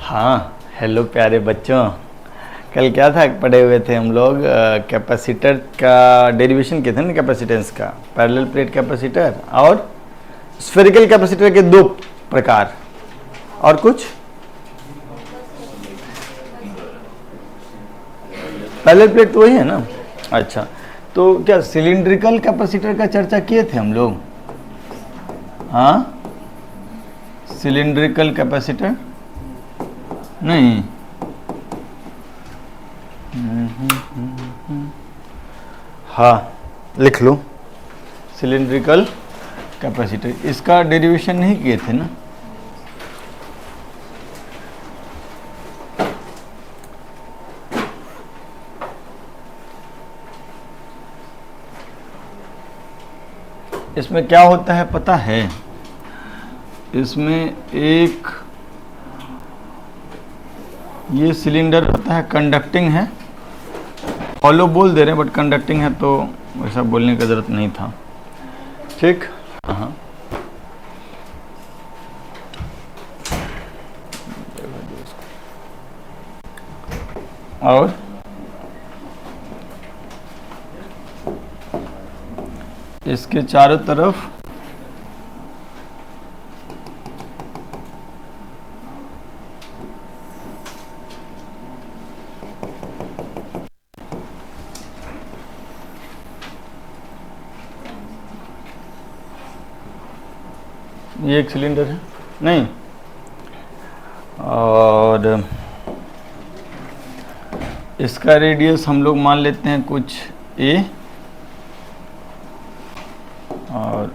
हाँ, हेलो प्यारे बच्चों। कल क्या था पढ़े हुए थे हम लोग, कैपेसिटर का डेरिवेशन किए थे ना, कैपेसिटेंस का। पैरेलल प्लेट कैपेसिटर और स्फेरिकल कैपेसिटर के दो प्रकार, और कुछ पैरेलल प्लेट तो वही है ना। अच्छा, तो क्या सिलिंड्रिकल कैपेसिटर का चर्चा किए थे हम लोग? हाँ, सिलिंड्रिकल कैपेसिटर नहीं। हाँ, लिख लो सिलिंड्रिकल कैपेसिटर, इसका डेरिवेशन नहीं किए थे ना। इसमें क्या होता है पता है? इसमें एक ये सिलेंडर होता है, कंडक्टिंग है। हॉलो बोल दे रहे हैं बट कंडक्टिंग है, तो वैसा बोलने की ज़रूरत नहीं था। ठीक, हाँ। और इसके चारों तरफ ये एक सिलेंडर है नहीं, और इसका रेडियस हम लोग मान लेते हैं कुछ a, और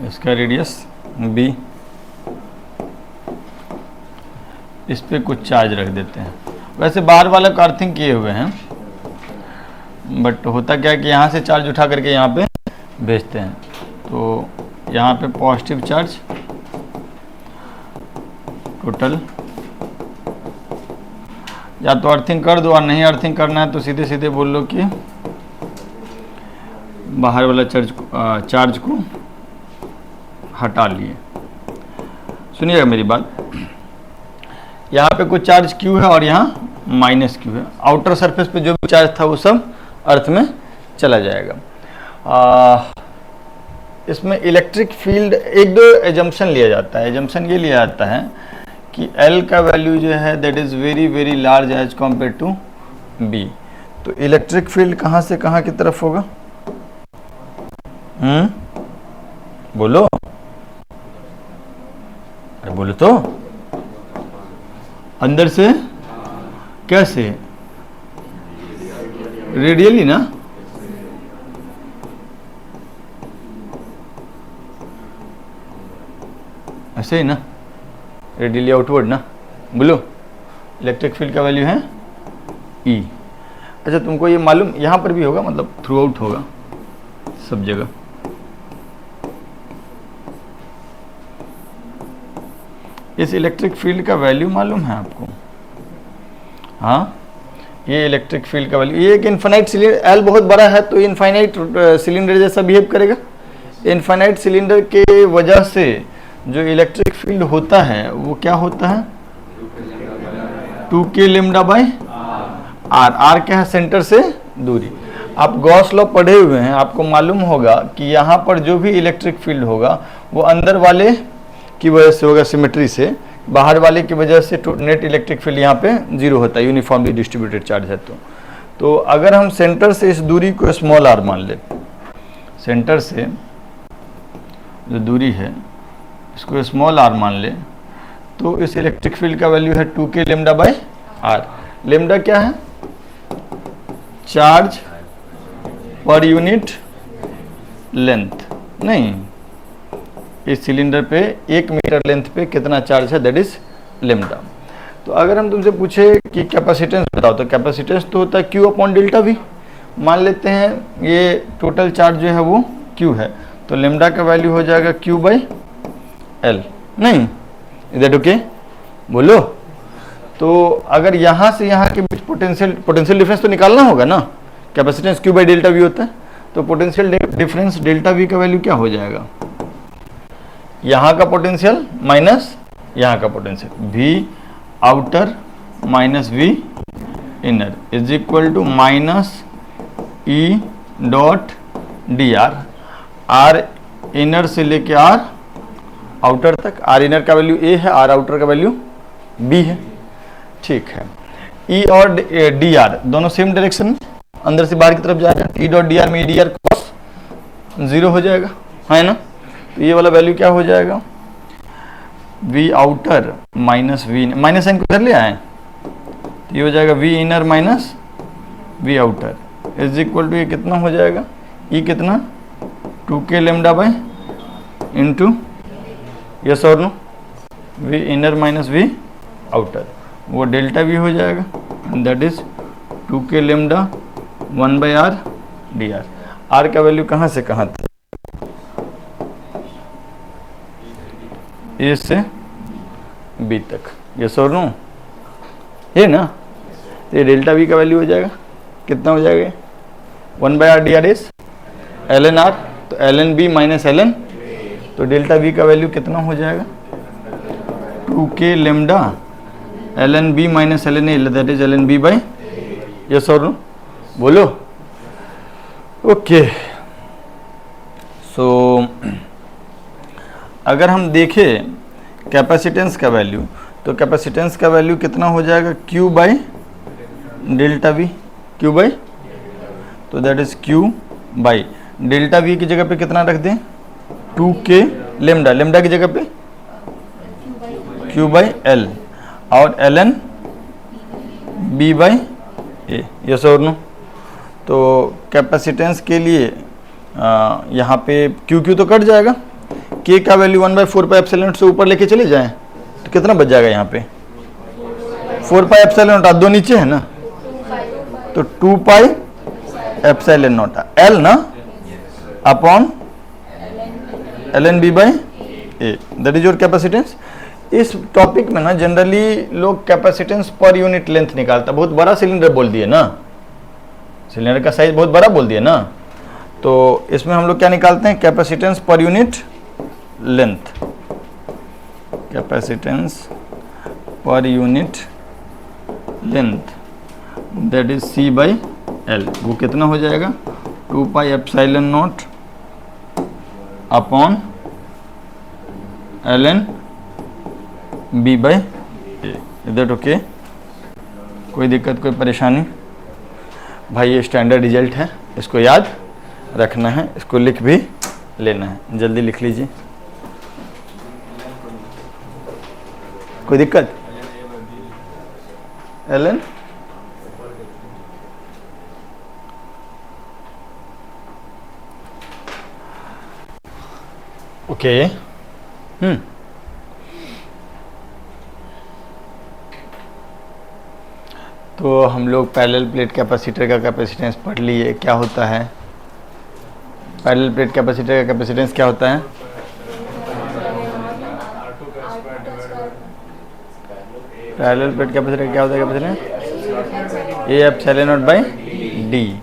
इसका रेडियस b। इस पे कुछ चार्ज रख देते हैं। वैसे बाहर वाला को अर्थिंग किए हुए हैं, बट होता क्या है कि यहाँ से चार्ज उठा करके यहाँ पे भेजते हैं। तो यहाँ पे पॉजिटिव चार्ज टोटल, या तो अर्थिंग कर दो, और नहीं अर्थिंग करना है तो सीधे सीधे बोल लो कि बाहर वाला चार्ज को हटा लिए। सुनिएगा मेरी बात, यहाँ पे कुछ चार्ज Q है और यहाँ माइनस Q है। आउटर सरफेस पे जो भी चार्ज था वो सब अर्थ में चला जाएगा। इसमें इलेक्ट्रिक फील्ड, एक दो एजम्पशन लिया जाता है। एजम्पशन ये लिया जाता है कि L का वैल्यू जो है that is very very large as compare to B। तो इलेक्ट्रिक फील्ड कहाँ से कहाँ की तरफ होगा? बोलो, अरे बोलो तो। अंदर से कैसे? रेडियली ना। ऐसे ही ना, रेडियली आउटवर्ड ना। बोलो, इलेक्ट्रिक फील्ड का वैल्यू है E। अच्छा, तुमको ये मालूम, यहाँ पर भी होगा, मतलब थ्रू आउट होगा सब जगह। इस इलेक्ट्रिक फील्ड का वैल्यू मालूम है आपको? हाँ, ये इलेक्ट्रिक फील्ड का वैल्यू, ये एक इनफाइनाइट सिलेंडर, L बहुत बड़ा है तो इनफाइनाइट सिलेंडर जैसा बिहेव करेगा। इनफाइनाइट सिलेंडर के वजह से जो इलेक्ट्रिक फील्ड होता है वो क्या होता है? 2k lambda bye r। r क्या है? सेंटर से दूरी। आप गॉस लॉ पढ़े हुए हैं, आपको मालूम होगा कि यहाँ पर जो भी इलेक्ट्रिक फील्ड होगा वो अंदर वाले की वजह से होगा, सिमेट्री से। बाहर वाले की वजह से नेट इलेक्ट्रिक फील्ड यहाँ पे जीरो होता है, यूनिफॉर्मली डिस्ट्रीब्यूटेड चार्ज है। तो अगर हम सेंटर से इस दूरी को स्मॉल r मान ले, सेंटर से जो दूरी है इसको स्मॉल r मान ले, तो इस इलेक्ट्रिक फील्ड का वैल्यू है 2k lambda bye r। Lambda क्या है? चार्ज पर यूनिट लेंथ। नहीं, इस सिलेंडर पे 1 मीटर लेंथ पे कितना चार्ज है, दैट इज लेम्डा। तो अगर हम तुमसे पूछे कि कैपेसिटेंस बताओ, तो कैपेसिटेंस तो होता है Q अपॉन डेल्टा V। मान लेते हैं ये टोटल चार्ज जो है वो Q है, तो लेम्डा का वैल्यू हो जाएगा Q बाई L। नहीं, इधर ओके बोलो। तो अगर यहाँ से यहाँ के बीच पोटेंशियल डिफरेंस तो निकालना होगा ना। Capacitance Q by delta V होता है, तो पोटेंशियल डिफरेंस डेल्टा V का वैल्यू क्या हो जाएगा? यहाँ का पोटेंशियल माइनस यहाँ का potential, V outer minus V inner is equal to minus E dot D R, R inner से लेके आर आउटर तक, आर इनर का वैल्यू ए है, आर आउटर का वैल्यू बी है। ठीक है, ई और डी आर दोनों सेम डायरेक्शन में अंदर से बाहर की तरफ जाएगा, ई डॉट डी आर में ई डी आर कॉस 0 हो जाएगा, है ना। तो ये वाला वैल्यू क्या हो जाएगा, V outer minus V, minus sign को इधर ले आए तो ये हो जाएगा V inner minus V outer is equal to, ये कितना हो जाएगा, ई कितना 2k lambda by into, yes और no, V inner minus V outer, वो डेल्टा वी हो जाएगा, that is 2k lambda 1 by R D R. R का वैल्यू कहाँ से कहाँ तक, ए से बी तक, यस और नो, ये ना। तो ये डेल्टा वी का वैल्यू हो जाएगा, कितना हो जाएगा 1 by R D R is L N R, तो L N B minus L N, तो डेल्टा वी का वैल्यू कितना हो जाएगा 2k lambda L N B minus L N A, that is L N B by, yes और no, बोलो। Okay, so अगर हम देखें कैपेसिटेंस का वैल्यू, तो कैपेसिटेंस का वैल्यू कितना हो जाएगा Q by delta V, Q by, तो that is Q by delta V की जगह पे कितना रख दें 2k लेमडा, लेमडा की जगह पे Q बाई एल और L N B by A, yes और नो। तो कैपेसिटेंस के लिए यहाँ पे Q तो कट जाएगा, K का वैल्यू 1/4 पाई एप्सिलॉन से ऊपर लेके चले जाएं तो कितना बच जाएगा यहाँ पे 4 पाई एप्सिलॉन नॉट, दो नीचे है ना, तो 2 पाई एप्सिलॉन नॉट एल ना upon L N B by A, that is your capacitance. इस टॉपिक में ना जनरली लोग कैपेसिटेंस पर यूनिट लेंथ निकालता, बहुत बड़ा सिलेंडर बोल दिए ना, सिलेंडर का साइज बहुत बड़ा बोल दिया ना, तो इसमें हम लोग क्या निकालते हैं capacitance per unit length, capacitance per unit length that is C by L, वो कितना हो जाएगा 2 pi epsilon naught upon L N B by A, that okay. कोई दिक्कत कोई परेशानी भाई, ये स्टैंडर्ड रिजल्ट है, इसको याद रखना है, इसको लिख भी लेना है, जल्दी लिख लीजिए। कोई दिक्कत, एलन ओके, तो हम लोग पैरेलल प्लेट कैपेसिटर का कैपेसिटेंस पढ़ लिए, क्या होता है पैरेलल प्लेट कैपेसिटर का कैपेसिटेंस क्या होता है, पैरेलल प्लेट कैपेसिटर क्या होता है capacitance A epsilon naught by D,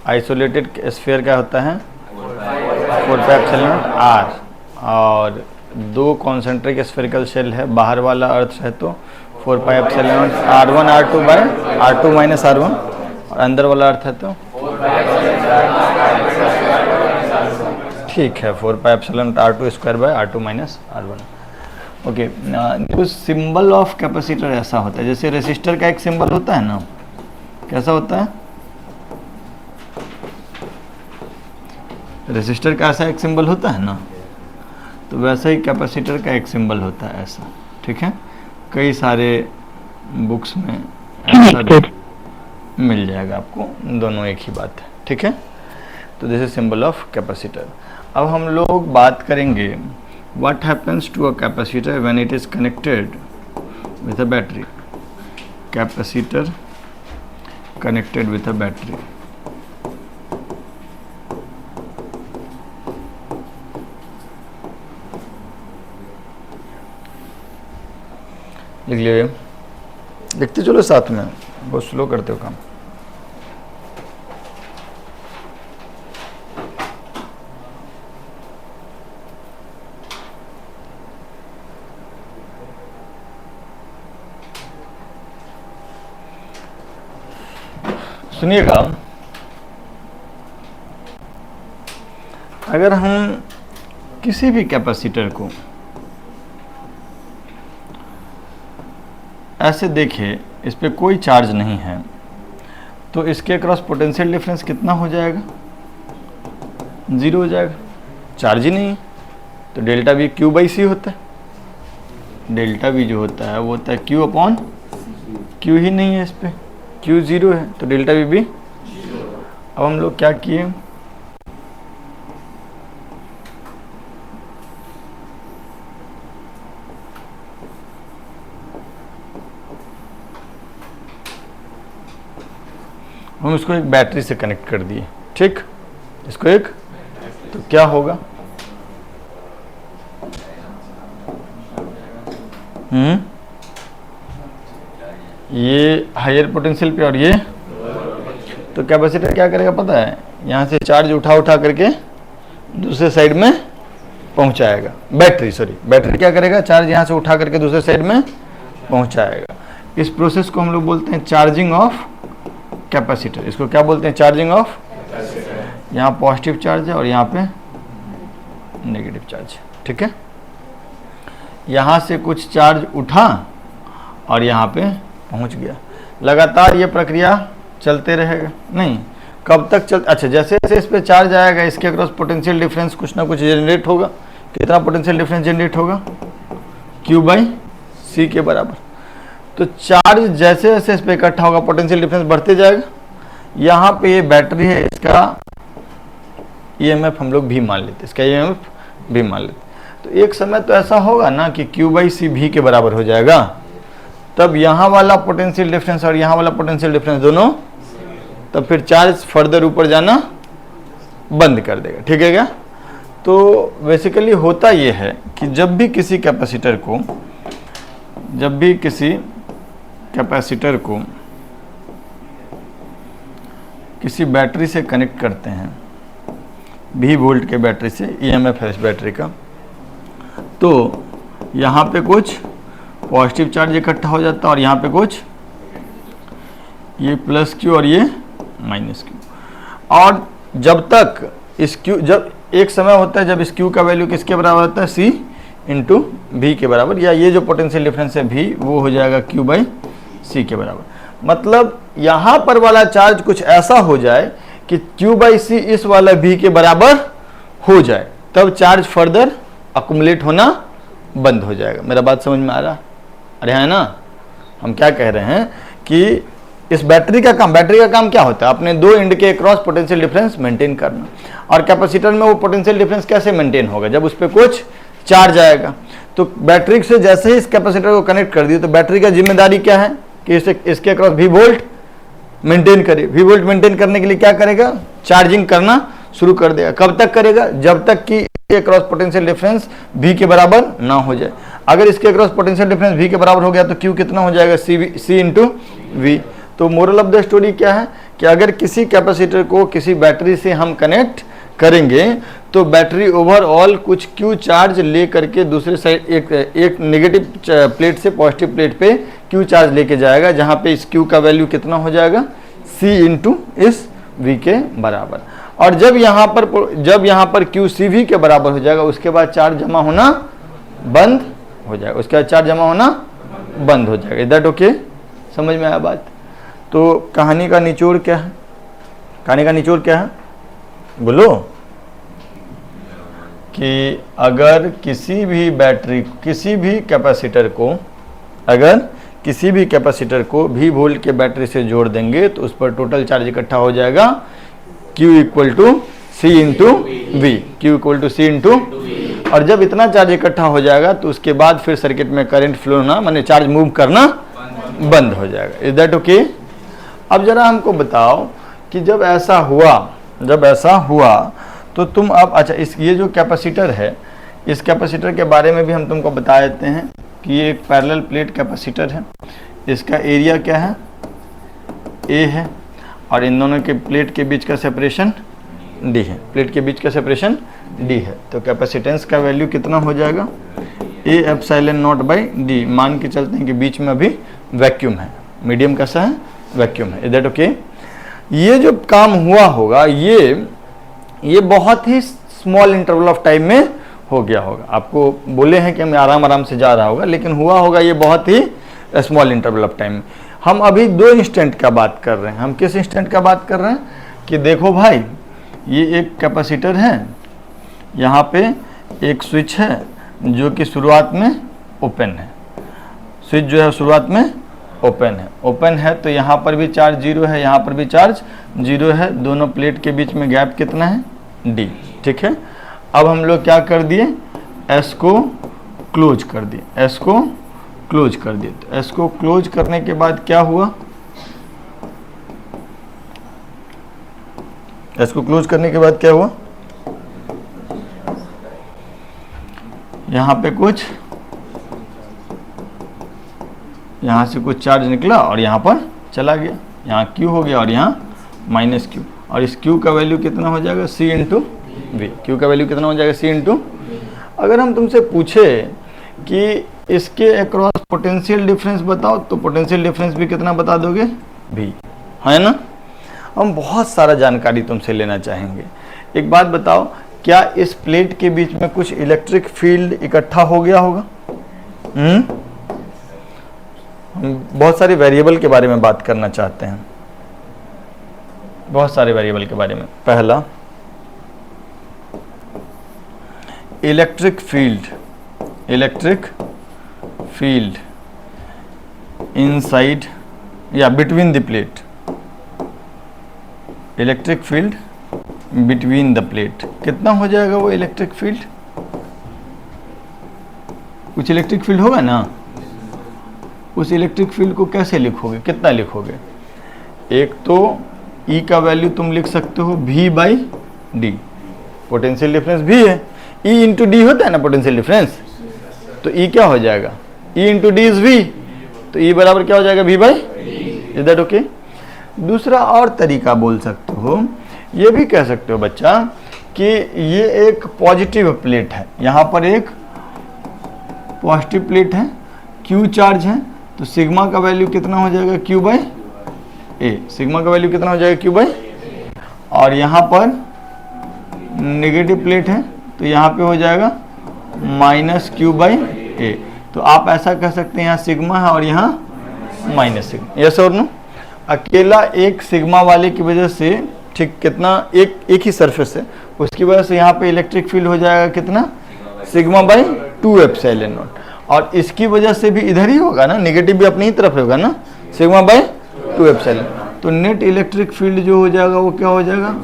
isolated sphere का होता है 4 पाई एप्सिलॉन नॉट आर, और दो कॉन्सेंट्रिक स्फेरिकल शेल है, बाहर वाला अर्थ है तो 4 pi epsilon naught R1 R2 by R2 minus R1, और अंदर वाला अर्थ है तो ठीक है 4 pi epsilon not R2 square by R2 minus R1। Okay, कुछ सिंबल ऑफ कैपेसिटर ऐसा होता है, जैसे रेसिस्टर का एक सिंबल होता है ना, कैसा होता है रेसिस्टर का ऐसा एक सिंबल होता है ना, तो वैसा ही कैपेसिटर का एक सिंबल होता है ऐसा, ठीक है, कई सारे बुक्स में ऐसा मिल जाएगा आपको, दोनों एक ही बात है, ठीक है। तो this is symbol of capacitor. अब हम लोग बात करेंगे what happens to a capacitor when it is connected with a battery, capacitor connected with a battery. लिख लियो, लिखते चलो साथ में, बहुत स्लो करते हो काम। सुनिएगा, अगर हम किसी भी कैपेसिटर को ऐसे देखें, इस पे कोई चार्ज नहीं है, तो इसके अक्रॉस पोटेंशियल डिफरेंस कितना हो जाएगा? 0 हो जाएगा, चार्ज ही नहीं है। तो डेल्टा वी क्यू बाई सी होता है। डेल्टा वी जो होता है वो होता है क्यू अपॉन क्यू ही नहीं है, इस पे क्यू 0 है, तो डेल्टा वी भी। अब हम लोग क्या किए, हम इसको एक बैटरी से कनेक्ट कर दिए, ठीक, इसको एक, तो क्या होगा, ये हायर पोटेंशियल पे और ये, तो कैपेसिटर क्या करेगा पता है, यहाँ से चार्ज उठा उठा करके दूसरे साइड में पहुंचाएगा। बैटरी क्या करेगा, चार्ज यहाँ से उठा करके दूसरे साइड में पहुंचाएगा। इस प्रोसेस को हम लोग बोलते हैं चार्जिंग ऑफ कैपेसिटर। इसको क्या बोलते हैं, चार्जिंग ऑफ। यहाँ पॉजिटिव चार्ज है और यहाँ पे नेगेटिव चार्ज है, ठीक है। यहाँ से कुछ चार्ज उठा और यहाँ पे पहुँच गया। लगातार ये प्रक्रिया चलते रहेगा, नहीं कब तक चल, अच्छा जैसे जैसे इस पे चार्ज आएगा इसके अक्रॉस पोटेंशियल डिफरेंस कुछ ना कुछ जनरेट होगा। कितना पोटेंशियल डिफरेंस जनरेट होगा, क्यू बाई सी के बराबर। तो चार्ज जैसे जैसे इस पे इकट्ठा होगा पोटेंशियल डिफरेंस बढ़ते जाएगा। यहाँ पे ये बैटरी है, इसका ईएमएफ हम लोग भी मान लेते, इसका ईएमएफ भी मान लेते। तो एक समय तो ऐसा होगा ना कि क्यू बाई सी भी के बराबर हो जाएगा, तब यहाँ वाला पोटेंशियल डिफरेंस और यहाँ वाला पोटेंशियल डिफरेंस दोनों, तब फिर चार्ज फर्दर ऊपर जाना बंद कर देगा, ठीक है क्या। तो बेसिकली होता ये है कि जब भी किसी कैपेसिटर को किसी बैटरी से कनेक्ट करते हैं, 20 वोल्ट के बैटरी से, ईएमएफ है इस बैटरी का, तो यहाँ पे कुछ पॉजिटिव चार्ज इकट्ठा हो जाता है और यहाँ पे कुछ, ये प्लस क्यू और ये माइनस क्यू। और जब तक इस क्यू, जब एक समय होता है जब इस क्यू का वैल्यू किसके बराबर होता है, सी इंटू भी के बराबर, या ये जो पोटेंशियल डिफरेंस है भी, वो हो जाएगा क्यू बाई सी के बराबर। मतलब यहाँ पर वाला चार्ज कुछ ऐसा हो जाए कि क्यू बाई सी इस वाला भी के बराबर हो जाए, तब चार्ज फर्दर अकुमुलेट होना बंद हो जाएगा। मेरा बात समझ में आ रहा, अरे है ना। हम क्या कह रहे हैं कि इस बैटरी का काम क्या होता है, अपने दो एंड के क्रॉस पोटेंशियल डिफरेंस मेंटेन करना। और कैपेसिटर में वो पोटेंशियल डिफरेंस कैसे मेंटेन होगा, जब उस पर कुछ चार्ज आएगा। तो बैटरी से जैसे ही इस कैपेसिटर को कनेक्ट कर दिए, तो बैटरी का जिम्मेदारी क्या है कि इसके अक्रॉस भी वोल्ट मेंटेन करे। भी वोल्ट मेंटेन करने के लिए क्या करेगा, चार्जिंग करना शुरू कर देगा। कब तक करेगा, जब तक कि इसके अक्रॉस पोटेंशियल डिफरेंस भी के बराबर ना हो जाए। अगर इसके अक्रॉस पोटेंशियल डिफरेंस भी के बराबर हो गया तो क्यू कितना हो जाएगा, सी इंटू वी। तो मोरल ऑफ द स्टोरी क्या है कि अगर किसी कैपेसिटर को किसी बैटरी से हम कनेक्ट करेंगे तो बैटरी ओवरऑल कुछ क्यू चार्ज ले करके दूसरे साइड एक नेगेटिव प्लेट से पॉजिटिव प्लेट पे क्यू चार्ज लेके जाएगा, जहां पे इस क्यू का वैल्यू कितना हो जाएगा, सी इंटू इस वी के बराबर। और जब यहाँ पर क्यू सी वी के बराबर हो जाएगा, उसके बाद चार्ज जमा होना बंद हो जाएगा, उसके बाद चार्ज जमा होना बंद हो जाएगा। इज दैट ओके, समझ में आया बात। तो कहानी का निचोड़ क्या है, कहानी का निचोड़ क्या है बोलो, कि अगर किसी भी बैटरी, किसी भी कैपेसिटर को, अगर किसी भी कैपेसिटर को भी वोल्ट के बैटरी से जोड़ देंगे तो उस पर टोटल चार्ज इकट्ठा हो जाएगा Q equal to C into V, Q equal to C into. और जब इतना चार्ज इकट्ठा हो जाएगा तो उसके बाद फिर सर्किट में करंट फ्लो होना, माने चार्ज मूव करना बंद हो जाएगा। Is that okay. अब जरा हमको बताओ कि जब ऐसा हुआ तो तुम अब, अच्छा ये जो कैपेसिटर है, इस कैपेसिटर के बारे में भी हम तुमको बता देते हैं कि ये एक पैरेलल प्लेट कैपेसिटर है। इसका एरिया क्या है, ए है, और इन दोनों के प्लेट के बीच का सेपरेशन डी है, प्लेट के बीच का सेपरेशन डी है। तो कैपेसिटेंस का वैल्यू कितना हो जाएगा, ए एप्सिलॉन नॉट बाई डी। मान के चलते हैं कि बीच में अभी वैक्यूम है, मीडियम कैसा है, वैक्यूम है। Is that okay. ये जो काम हुआ होगा ये बहुत ही स्मॉल इंटरवल ऑफ टाइम में हो गया होगा। आपको बोले हैं कि हम आराम आराम से जा रहा होगा, लेकिन हुआ होगा ये बहुत ही स्मॉल इंटरवल ऑफ टाइम में। हम अभी 2 इंस्टेंट का बात कर रहे हैं। हम किस इंस्टेंट का बात कर रहे हैं कि देखो भाई, ये एक कैपेसिटर है, यहाँ पे एक स्विच है जो कि शुरुआत में ओपन है। स्विच जो है शुरुआत में ओपन है तो यहाँ पर भी चार्ज 0 है, यहाँ पर भी चार्ज 0 है। दोनों प्लेट के बीच में गैप कितना है? D। ठीक है, अब हम लोग क्या कर दिए, S को क्लोज कर दिए, S को क्लोज कर दिए। तो S को क्लोज करने के बाद क्या हुआ, S को क्लोज करने के बाद क्या हुआ, यहाँ पे कुछ, यहाँ से कुछ चार्ज निकला और यहाँ पर चला गया, यहाँ Q हो गया और यहाँ माइनस Q, और इस Q का वैल्यू कितना हो जाएगा, C इंटू V। Q का वैल्यू कितना हो जाएगा, C इंटू। अगर हम तुमसे पूछे कि इसके अक्रॉस पोटेंशियल डिफरेंस बताओ, तो पोटेंशियल डिफरेंस भी कितना बता दोगे, V, है ना। हम बहुत सारा जानकारी तुमसे लेना चाहेंगे। एक बात बताओ, क्या इस प्लेट के बीच में कुछ इलेक्ट्रिक फील्ड इकट्ठा हो गया होगा? हम बहुत सारे वेरिएबल के बारे में बात करना चाहते हैं, बहुत सारे वेरिएबल के बारे में। पहला, इलेक्ट्रिक फील्ड इनसाइड या between the plate, electric field between the plate कितना हो जाएगा वो इलेक्ट्रिक फील्ड? कुछ इलेक्ट्रिक फील्ड होगा ना, उस इलेक्ट्रिक फील्ड को कैसे लिखोगे, कितना लिखोगे? एक तो E का वैल्यू तुम लिख सकते हो V/D, पोटेंशियल डिफरेंस भी है, E इंटू डी होता है ना पोटेंशियल डिफरेंस, तो E क्या हो जाएगा, E into D is V, तो E बराबर क्या हो जाएगा, V/D। Is that okay? दूसरा और तरीका बोल सकते हो, ये भी कह सकते हो बच्चा कि ये एक पॉजिटिव प्लेट है, यहाँ पर एक पॉजिटिव प्लेट है, Q चार्ज है, तो सिग्मा का वैल्यू कितना हो जाएगा, Q/A। सिग्मा का वैल्यू कितना हो जाएगा, Q/A। और यहाँ पर नेगेटिव प्लेट है, तो यहाँ पे हो जाएगा -Q/A। तो आप ऐसा कह सकते हैं, यहाँ सिग्मा है और यहाँ माइनस सिग्मा। यस और नो? अकेला एक सिग्मा वाले की वजह से, ठीक, कितना, एक ही सरफेस है, उसकी वजह से यहाँ पे इलेक्ट्रिक फील्ड हो जाएगा कितना, σ/2ε0। और इसकी वजह से भी इधर ही होगा ना, नेगेटिव भी अपनी ही तरफ होगा ना, σ/2ε। तो नेट इलेक्ट्रिक फील्ड जो हो जाएगा वो क्या हो जाएगा,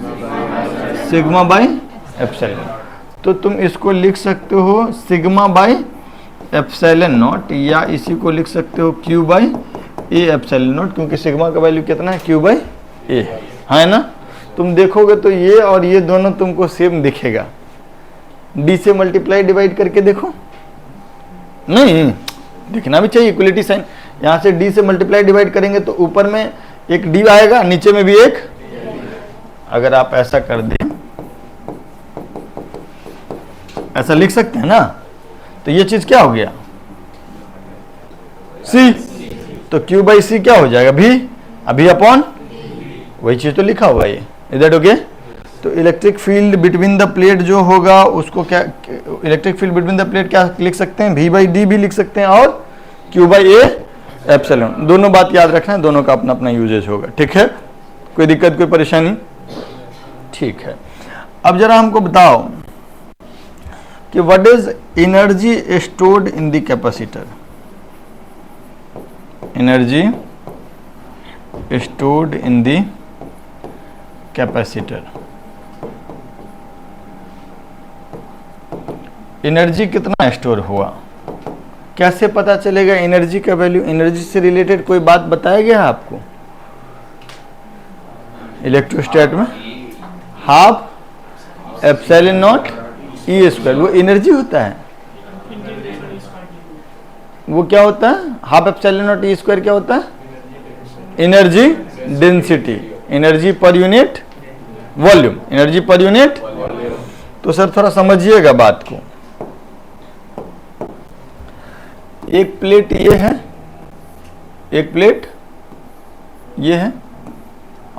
σ/ε। तो तुम इसको लिख सकते हो σ/ε0, या इसी को लिख सकते हो Q/A∈0, क्योंकि सिग्मा का वैल्यू कितना है, Q/A है ना। तुम देखोगे तो ये और ये दोनों तुमको सेम दिखेगा। D से मल्टीप्लाई डिवाइड करके देखो, नहीं दिखना भी चाहिए, इक्वलिटी साइन। यहाँ से D से मल्टीप्लाई डिवाइड करेंगे तो ऊपर में एक D आएगा, नीचे में भी एक। अगर आप ऐसा कर दें, ऐसा लिख सकते हैं ना, तो ये चीज क्या हो गया, C। तो Q/C क्या हो जाएगा, अभी अपॉन वही चीज तो लिखा हुआ है, इज दैट ओके? तो electric field between the plate जो होगा उसको क्या, electric field between the plate क्या लिख सकते हैं, V/D भी लिख सकते हैं और Q/A∈0। दोनों बात याद रखना है, दोनों का अपना अपना यूजेज होगा। ठीक है, कोई दिक्कत, कोई परेशानी? ठीक है। अब जरा हमको बताओ कि what is energy stored in the capacitor. Energy stored in the capacitor, energy कितना स्टोर हुआ, कैसे पता चलेगा एनर्जी का वैल्यू? एनर्जी से रिलेटेड कोई बात बताया गया है आपको इलेक्ट्रोस्टैट में? 12ε0 E², वो एनर्जी होता है। वो क्या होता है, 12ε0 E² क्या होता है, energy density, energy per unit volume, energy per unit. तो सर थोड़ा समझिएगा बात को। एक प्लेट ये है, एक प्लेट ये है,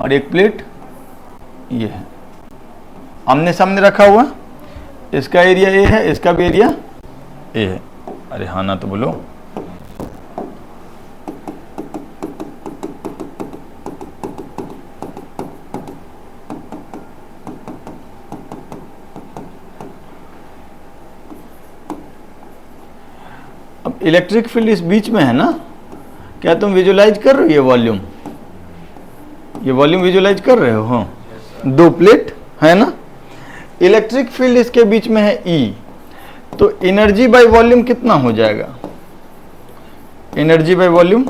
और एक प्लेट ये है, आमने सामने रखा हुआ। इसका एरिया ए है, इसका भी एरिया ए है। अरे हाँ ना तो बोलो। अब इलेक्ट्रिक फील्ड इस बीच में है ना, क्या तुम विजुलाइज कर रहे हो? ये वॉल्यूम विजुलाइज कर रहे हो? हाँ, दो प्लेट है ना, इलेक्ट्रिक फील्ड इसके बीच में है ई, तो एनर्जी बाय वॉल्यूम कितना हो जाएगा? Energy by volume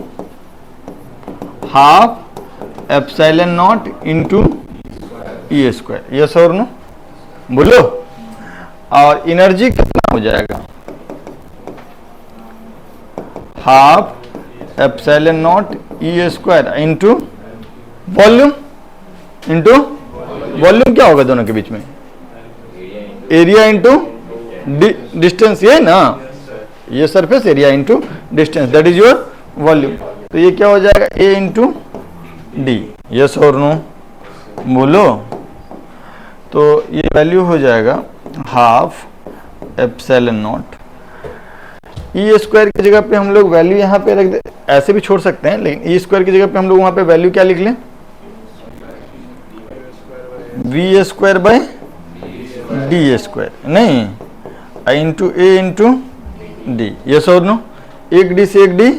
half epsilon naught into E square. Yes और नो बोलो। और एनर्जी कितना हो जाएगा? Half epsilon not E square into volume. Into volume क्या होगा दोनों के बीच में? एरिया इंटू डिस्टेंस, ये ना, ये surface area into distance, that is your volume. तो ये क्या हो जाएगा? ए इंटू डी। यस और नो बोलो। तो ये वैल्यू हो जाएगा half epsilon not. E square की जगह पे हम लोग वैल्यू यहाँ पे रख दे, ऐसे भी छोड़ सकते हैं, लेकिन ई स्क्वायर की जगह पे हम लोग वहाँ पे वैल्यू क्या लिख लें? V square by D square, नहीं, into A into D. Yes और नो। एक डी से एक डी,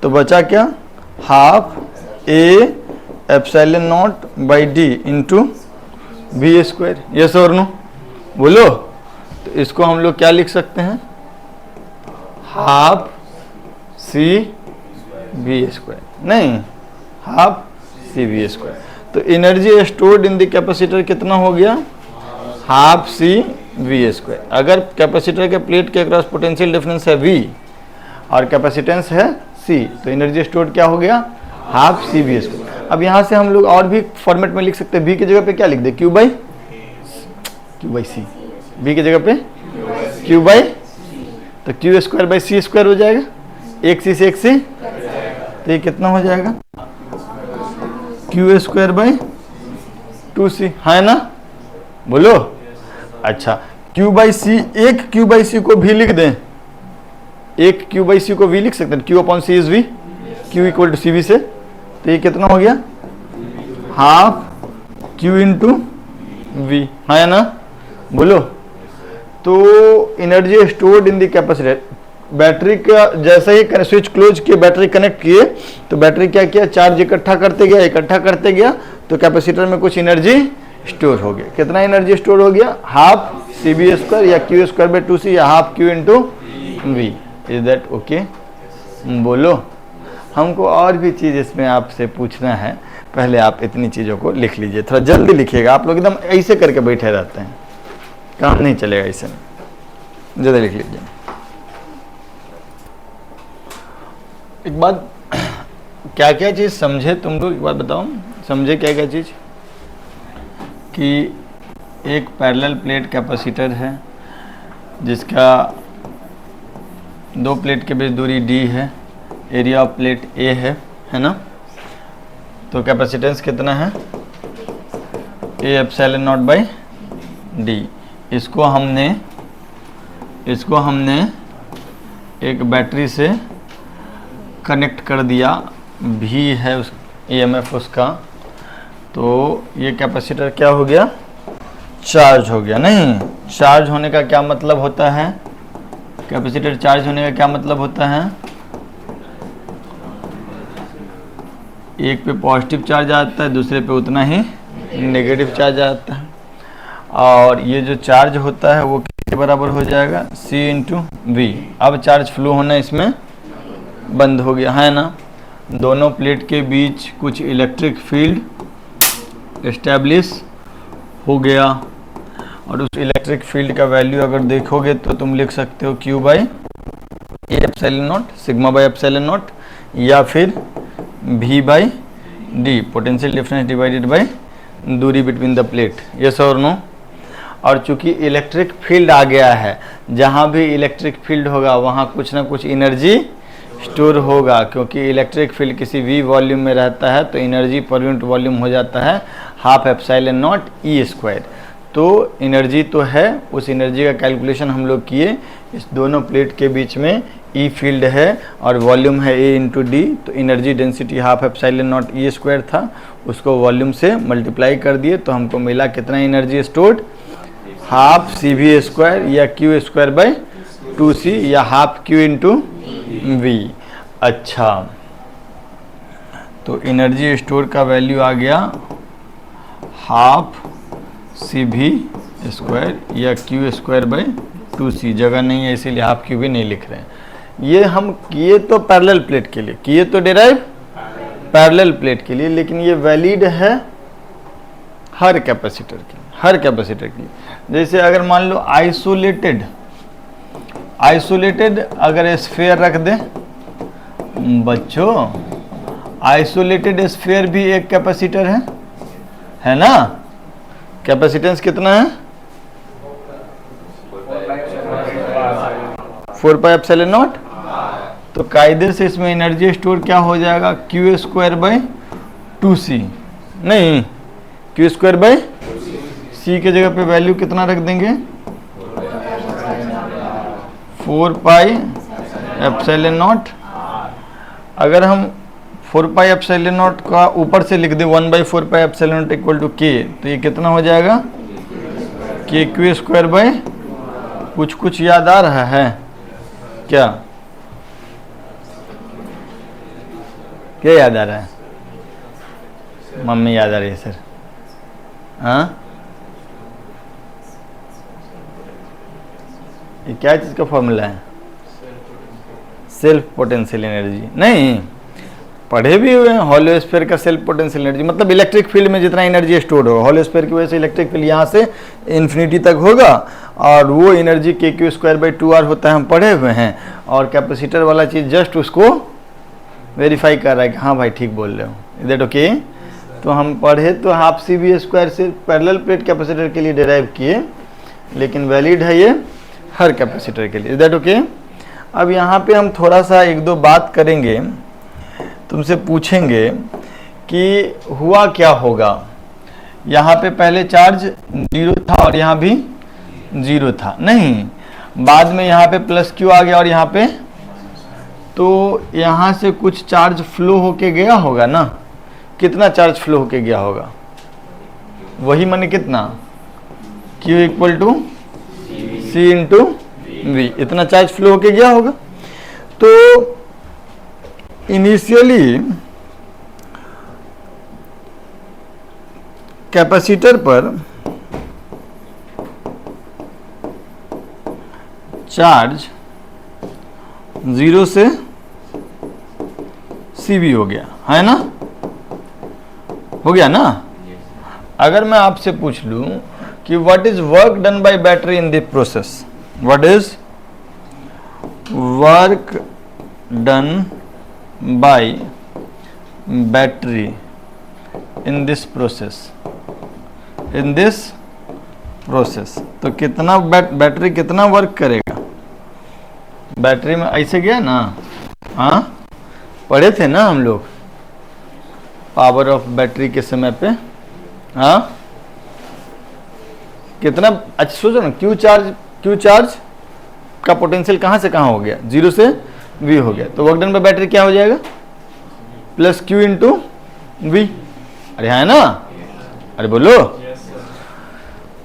तो बचा क्या? Half A epsilon naught by D into V square. Yes और नो बोलो। तो इसको हम लोग क्या लिख सकते हैं? हाफ सी वी स्क्वायर, नहीं, हाफ सी वी स्क्वायर। तो energy stored in the capacitor कितना हो गया? Half C V square. अगर कैपेसिटर के प्लेट के अक्रॉस पोटेंशियल डिफरेंस है V और कैपेसिटेंस है C, तो एनर्जी स्टोर्ड क्या हो गया? Half C V square. अब यहाँ से हम लोग और भी फॉर्मेट में लिख सकते हैं। V की जगह पे क्या लिख दे? Q by C. V की जगह पे Q बाई, तो Q square by C square हो जाएगा। एक सी से एक सी, तो ये कितना हो जाएगा? Q स्क्वायर बाई 2C, है ना बोलो। अच्छा, Q बाई सी, एक Q बाई सी को भी लिख दें, एक Q बाई सी को V लिख सकते हैं। Q upon C is V, Q equal to C V से, तो ये कितना हो गया? हाफ Q इंटू वी, है ना बोलो। तो energy stored in the capacitor, battery का जैसे ही स्विच क्लोज किए, बैटरी कनेक्ट किए, तो बैटरी क्या किया? चार्ज इकट्ठा करते गया, तो कैपेसिटर में कुछ एनर्जी स्टोर हो गया। कितना एनर्जी स्टोर हो गया? हाफ सी बी स्क्वायर या Q स्क्वायर बाई 2C या half Q into V. Is that okay बोलो। हमको और भी चीज़ इसमें आपसे पूछना है, पहले आप इतनी चीज़ों को लिख लीजिए, थोड़ा जल्दी लिखिएगा। आप लोग एकदम ऐसे करके बैठे रहते हैं, काम नहीं चलेगा ऐसे, जल्दी लिख लीजिए। एक बात, क्या क्या चीज़ समझे तुम लोग, एक बात बताओ, समझे क्या क्या चीज़? कि एक पैरेलल प्लेट कैपेसिटर है जिसका दो प्लेट के बीच दूरी d है, एरिया ऑफ प्लेट A है ना। तो कैपेसिटेंस कितना है? A epsilon naught by D. इसको हमने एक बैटरी से कनेक्ट कर दिया, V है उस EMF उसका, तो ये कैपेसिटर क्या हो गया? चार्ज हो गया। नहीं, चार्ज होने का क्या मतलब होता है? कैपेसिटर चार्ज होने का क्या मतलब होता है? एक पे पॉजिटिव चार्ज आता है, दूसरे पे उतना ही नेगेटिव चार्ज आता है। और ये जो चार्ज होता है वो किसके बराबर हो जाएगा? C into V. अब चार्ज फ्लो होना इसमें बंद हो गया, है ना। दोनों प्लेट के बीच कुछ इलेक्ट्रिक फील्ड एस्टैब्लिश हो गया, और उस इलेक्ट्रिक फील्ड का वैल्यू अगर देखोगे तो तुम लिख सकते हो Q by A epsilon naught, sigma by epsilon not, या फिर V by D, potential difference divided by दूरी बिटवीन द प्लेट। यस और नो। और चूंकि इलेक्ट्रिक फील्ड आ गया है, जहाँ भी इलेक्ट्रिक फील्ड होगा वहाँ कुछ ना कुछ एनर्जी स्टोर होगा, क्योंकि इलेक्ट्रिक फील्ड किसी v वॉल्यूम में रहता है तो एनर्जी पर यूनिट वॉल्यूम हो जाता है half epsilon not E square. तो एनर्जी तो है, उस एनर्जी का कैलकुलेशन हम लोग किए, इस दोनों प्लेट के बीच में ई फील्ड है और वॉल्यूम है a इंटू डी, तो energy density half epsilon not E square था, उसको वॉल्यूम से मल्टीप्लाई कर दिए तो हमको मिला कितना energy stored, half C V square या क्यू स्क्वायर बाई 2c या हाफ क्यू इंटू वी। अच्छा, तो एनर्जी स्टोर का वैल्यू आ गया हाफ सी भी स्क्वायर या क्यू स्क्वायर बाई 2c, जगह नहीं है इसीलिए हाफ क्यू भी नहीं लिख रहे हैं। ये हम किए तो पैरेलल प्लेट के लिए, किए तो डेराइव पैरेलल प्लेट के लिए, लेकिन ये वैलिड है हर कैपेसिटर के लिए, हर कैपेसिटर के लिए। जैसे अगर मान लो आइसोलेटेड अगर स्फीयर रख दें बच्चों, आइसोलेटेड स्फीयर भी एक कैपेसिटर है ना? कैपेसिटेंस कितना है? 4 पाई एप्सिलॉन नॉट। तो कायदे से इसमें एनर्जी स्टोर क्या हो जाएगा, क्यू स्क्वायर बाई 2c, नहीं क्यू स्क्वायर बाई c के जगह पे वैल्यू कितना रख देंगे, 4 पाई एप्सिलॉन नॉट। अगर हम 4 पाई एप्सिलॉन नॉट का ऊपर से लिख दें 1/4 pi epsilon naught equal to k, तो ये कितना हो जाएगा, k क्यू स्क्वायर बाई, कुछ याद आ रहा है क्या? क्या याद आ रहा है? मम्मी याद आ रही है सर। हाँ, ये क्या चीज़ का फॉर्मूला है? Self potential energy. नहीं, पढ़े भी हुए हैं, हॉलो स्फीयर का सेल्फ पोटेंशियल एनर्जी मतलब इलेक्ट्रिक फील्ड में जितना एनर्जी स्टोर हो, हॉलो स्फीयर की वजह से इलेक्ट्रिक फील्ड यहाँ से इन्फिनिटी तक होगा और वो एनर्जी के क्यू स्क्वायर बाई 2r होता है, हम पढ़े हुए हैं। और कैपेसिटर वाला चीज़ जस्ट उसको वेरीफाई कर रहा है कि हाँ भाई ठीक बोल रहे हो, इज दैट ओके? तो हम पढ़े तो हाफ सी वी स्क्वायर से पैरेलल प्लेट कैपेसिटर के लिए डिराइव किए, लेकिन वैलिड है ये हर कैपेसिटर के लिए, इज दैट ओके? अब यहाँ पे हम थोड़ा सा एक दो बात करेंगे, तुमसे पूछेंगे कि हुआ क्या होगा, यहाँ पे पहले चार्ज 0 था और यहाँ भी 0 था, नहीं बाद में यहाँ पे प्लस क्यू आ गया और यहाँ पे, तो यहाँ से कुछ चार्ज फ्लो होके गया होगा ना? कितना चार्ज फ्लो होके गया होगा? वही माने कितना, Q equal to C into V, इतना चार्ज फ्लो होके गया होगा। तो इनिशियली कैपेसिटर पर चार्ज 0 से CV हो गया, है ना? हो गया ना? अगर मैं आपसे पूछ लूं कि what is work done by battery in this process, what is work done by battery in this process, तो कितना बैटरी कितना वर्क करेगा? बैटरी में ऐसे गया ना, हाँ पढ़े थे ना हम लोग पावर ऑफ बैटरी के समय पे, हाँ कितना, अच्छा सोचो ना, क्यू चार्ज का पोटेंशियल कहाँ से कहाँ हो गया, 0 से V हो गया, तो वर्क डन बाय बैटरी क्या हो जाएगा, प्लस क्यू इंटू वी। अरे है ना, अरे बोलो।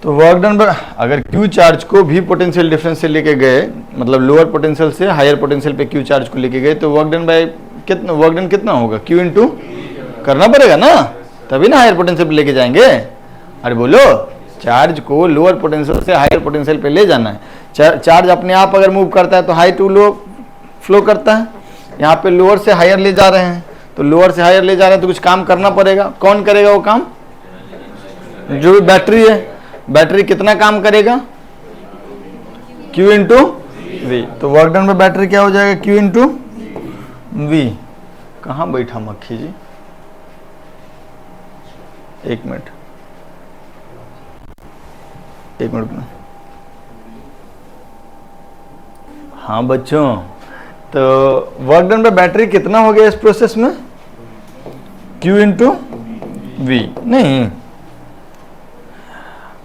तो वर्क डन बाय, अगर क्यू चार्ज को भी पोटेंशियल डिफरेंस से लेके गए, मतलब लोअर पोटेंशियल से हायर पोटेंशियल पे क्यू चार्ज को लेके गए, तो वर्क डन बाय कितना, वर्क डन कितना होगा, क्यू इंटू करना पड़ेगा ना, तभी ना हायर पोटेंशियल पे लेके जाएंगे। अरे बोलो, चार्ज को लोअर पोटेंशियल से हायर पोटेंशियल पे ले जाना है। चार्ज अपने आप अगर मूव करता है तो हाई टू लो फ्लो करता है, यहाँ पे लोअर से हायर ले जा रहे हैं, तो लोअर से हायर ले जा रहे हैं तो कुछ काम करना पड़ेगा। कौन करेगा वो काम? जो बैटरी है। बैटरी कितना काम करेगा, Q इंटू वी। तो वर्क डन बाय बैटरी क्या हो जाएगा, Q इंटू वी। कहाँ बैठा मक्खी जी, एक मिनट में। हाँ बच्चों, तो वर्क डन बाय बैटरी कितना हो गया इस प्रोसेस में? Q इंटू वी, नहीं,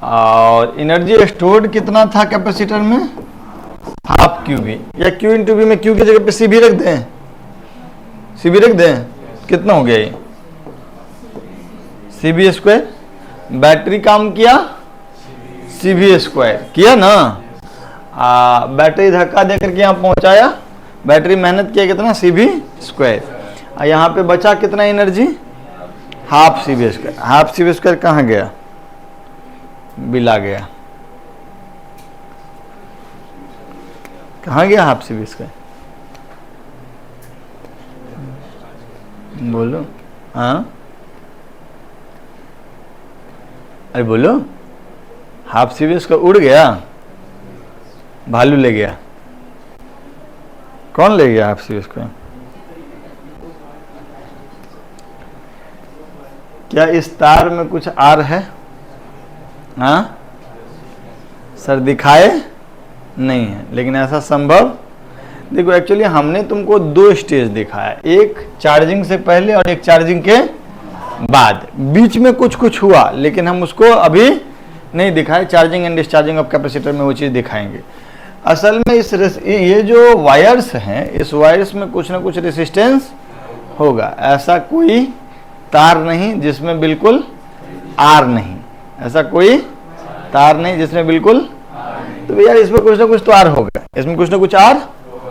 और एनर्जी स्टोर्ड कितना था कैपेसिटर में? हाफ क्यू वी, या Q इंटू वी में Q की जगह पे सी भी रख दें, सी भी रख दें, कितना हो गया ये? C B square. बैटरी काम किया, सी बी स्क्वायर किया ना, बैटरी धक्का देकर के यहाँ पहुंचाया, बैटरी मेहनत किया कितना? C B square. यहाँ पे बचा कितना एनर्जी? Half C B square. Half C B square कहाँ गया? बिला गया, कहाँ गया हाफ सी बी स्क्वायर? बोलो, हाँ, अरे बोलो, हाफ सी बी स्क्वायर उड़ गया, भालू ले गया, कौन ले गया हाफ सी बी स्क्वायर? क्या इस तार में कुछ आर है? हाँ सर, दिखाए नहीं है, लेकिन ऐसा संभव। देखो एक्चुअली हमने तुमको दो स्टेज दिखाया, एक चार्जिंग से पहले और एक चार्जिंग के बाद, बीच में कुछ कुछ हुआ लेकिन हम उसको अभी नहीं दिखाए। Charging and discharging of capacitor में वो चीज़ दिखाएंगे। असल में ये जो वायर्स हैं, इस वायर्स में कुछ ना कुछ रेसिस्टेंस होगा। ऐसा कोई तार नहीं जिसमें बिल्कुल आर नहीं, ऐसा कोई तार नहीं जिसमें बिल्कुल, तो यार इसमें कुछ ना कुछ तो आर होगा, इसमें कुछ ना कुछ आर,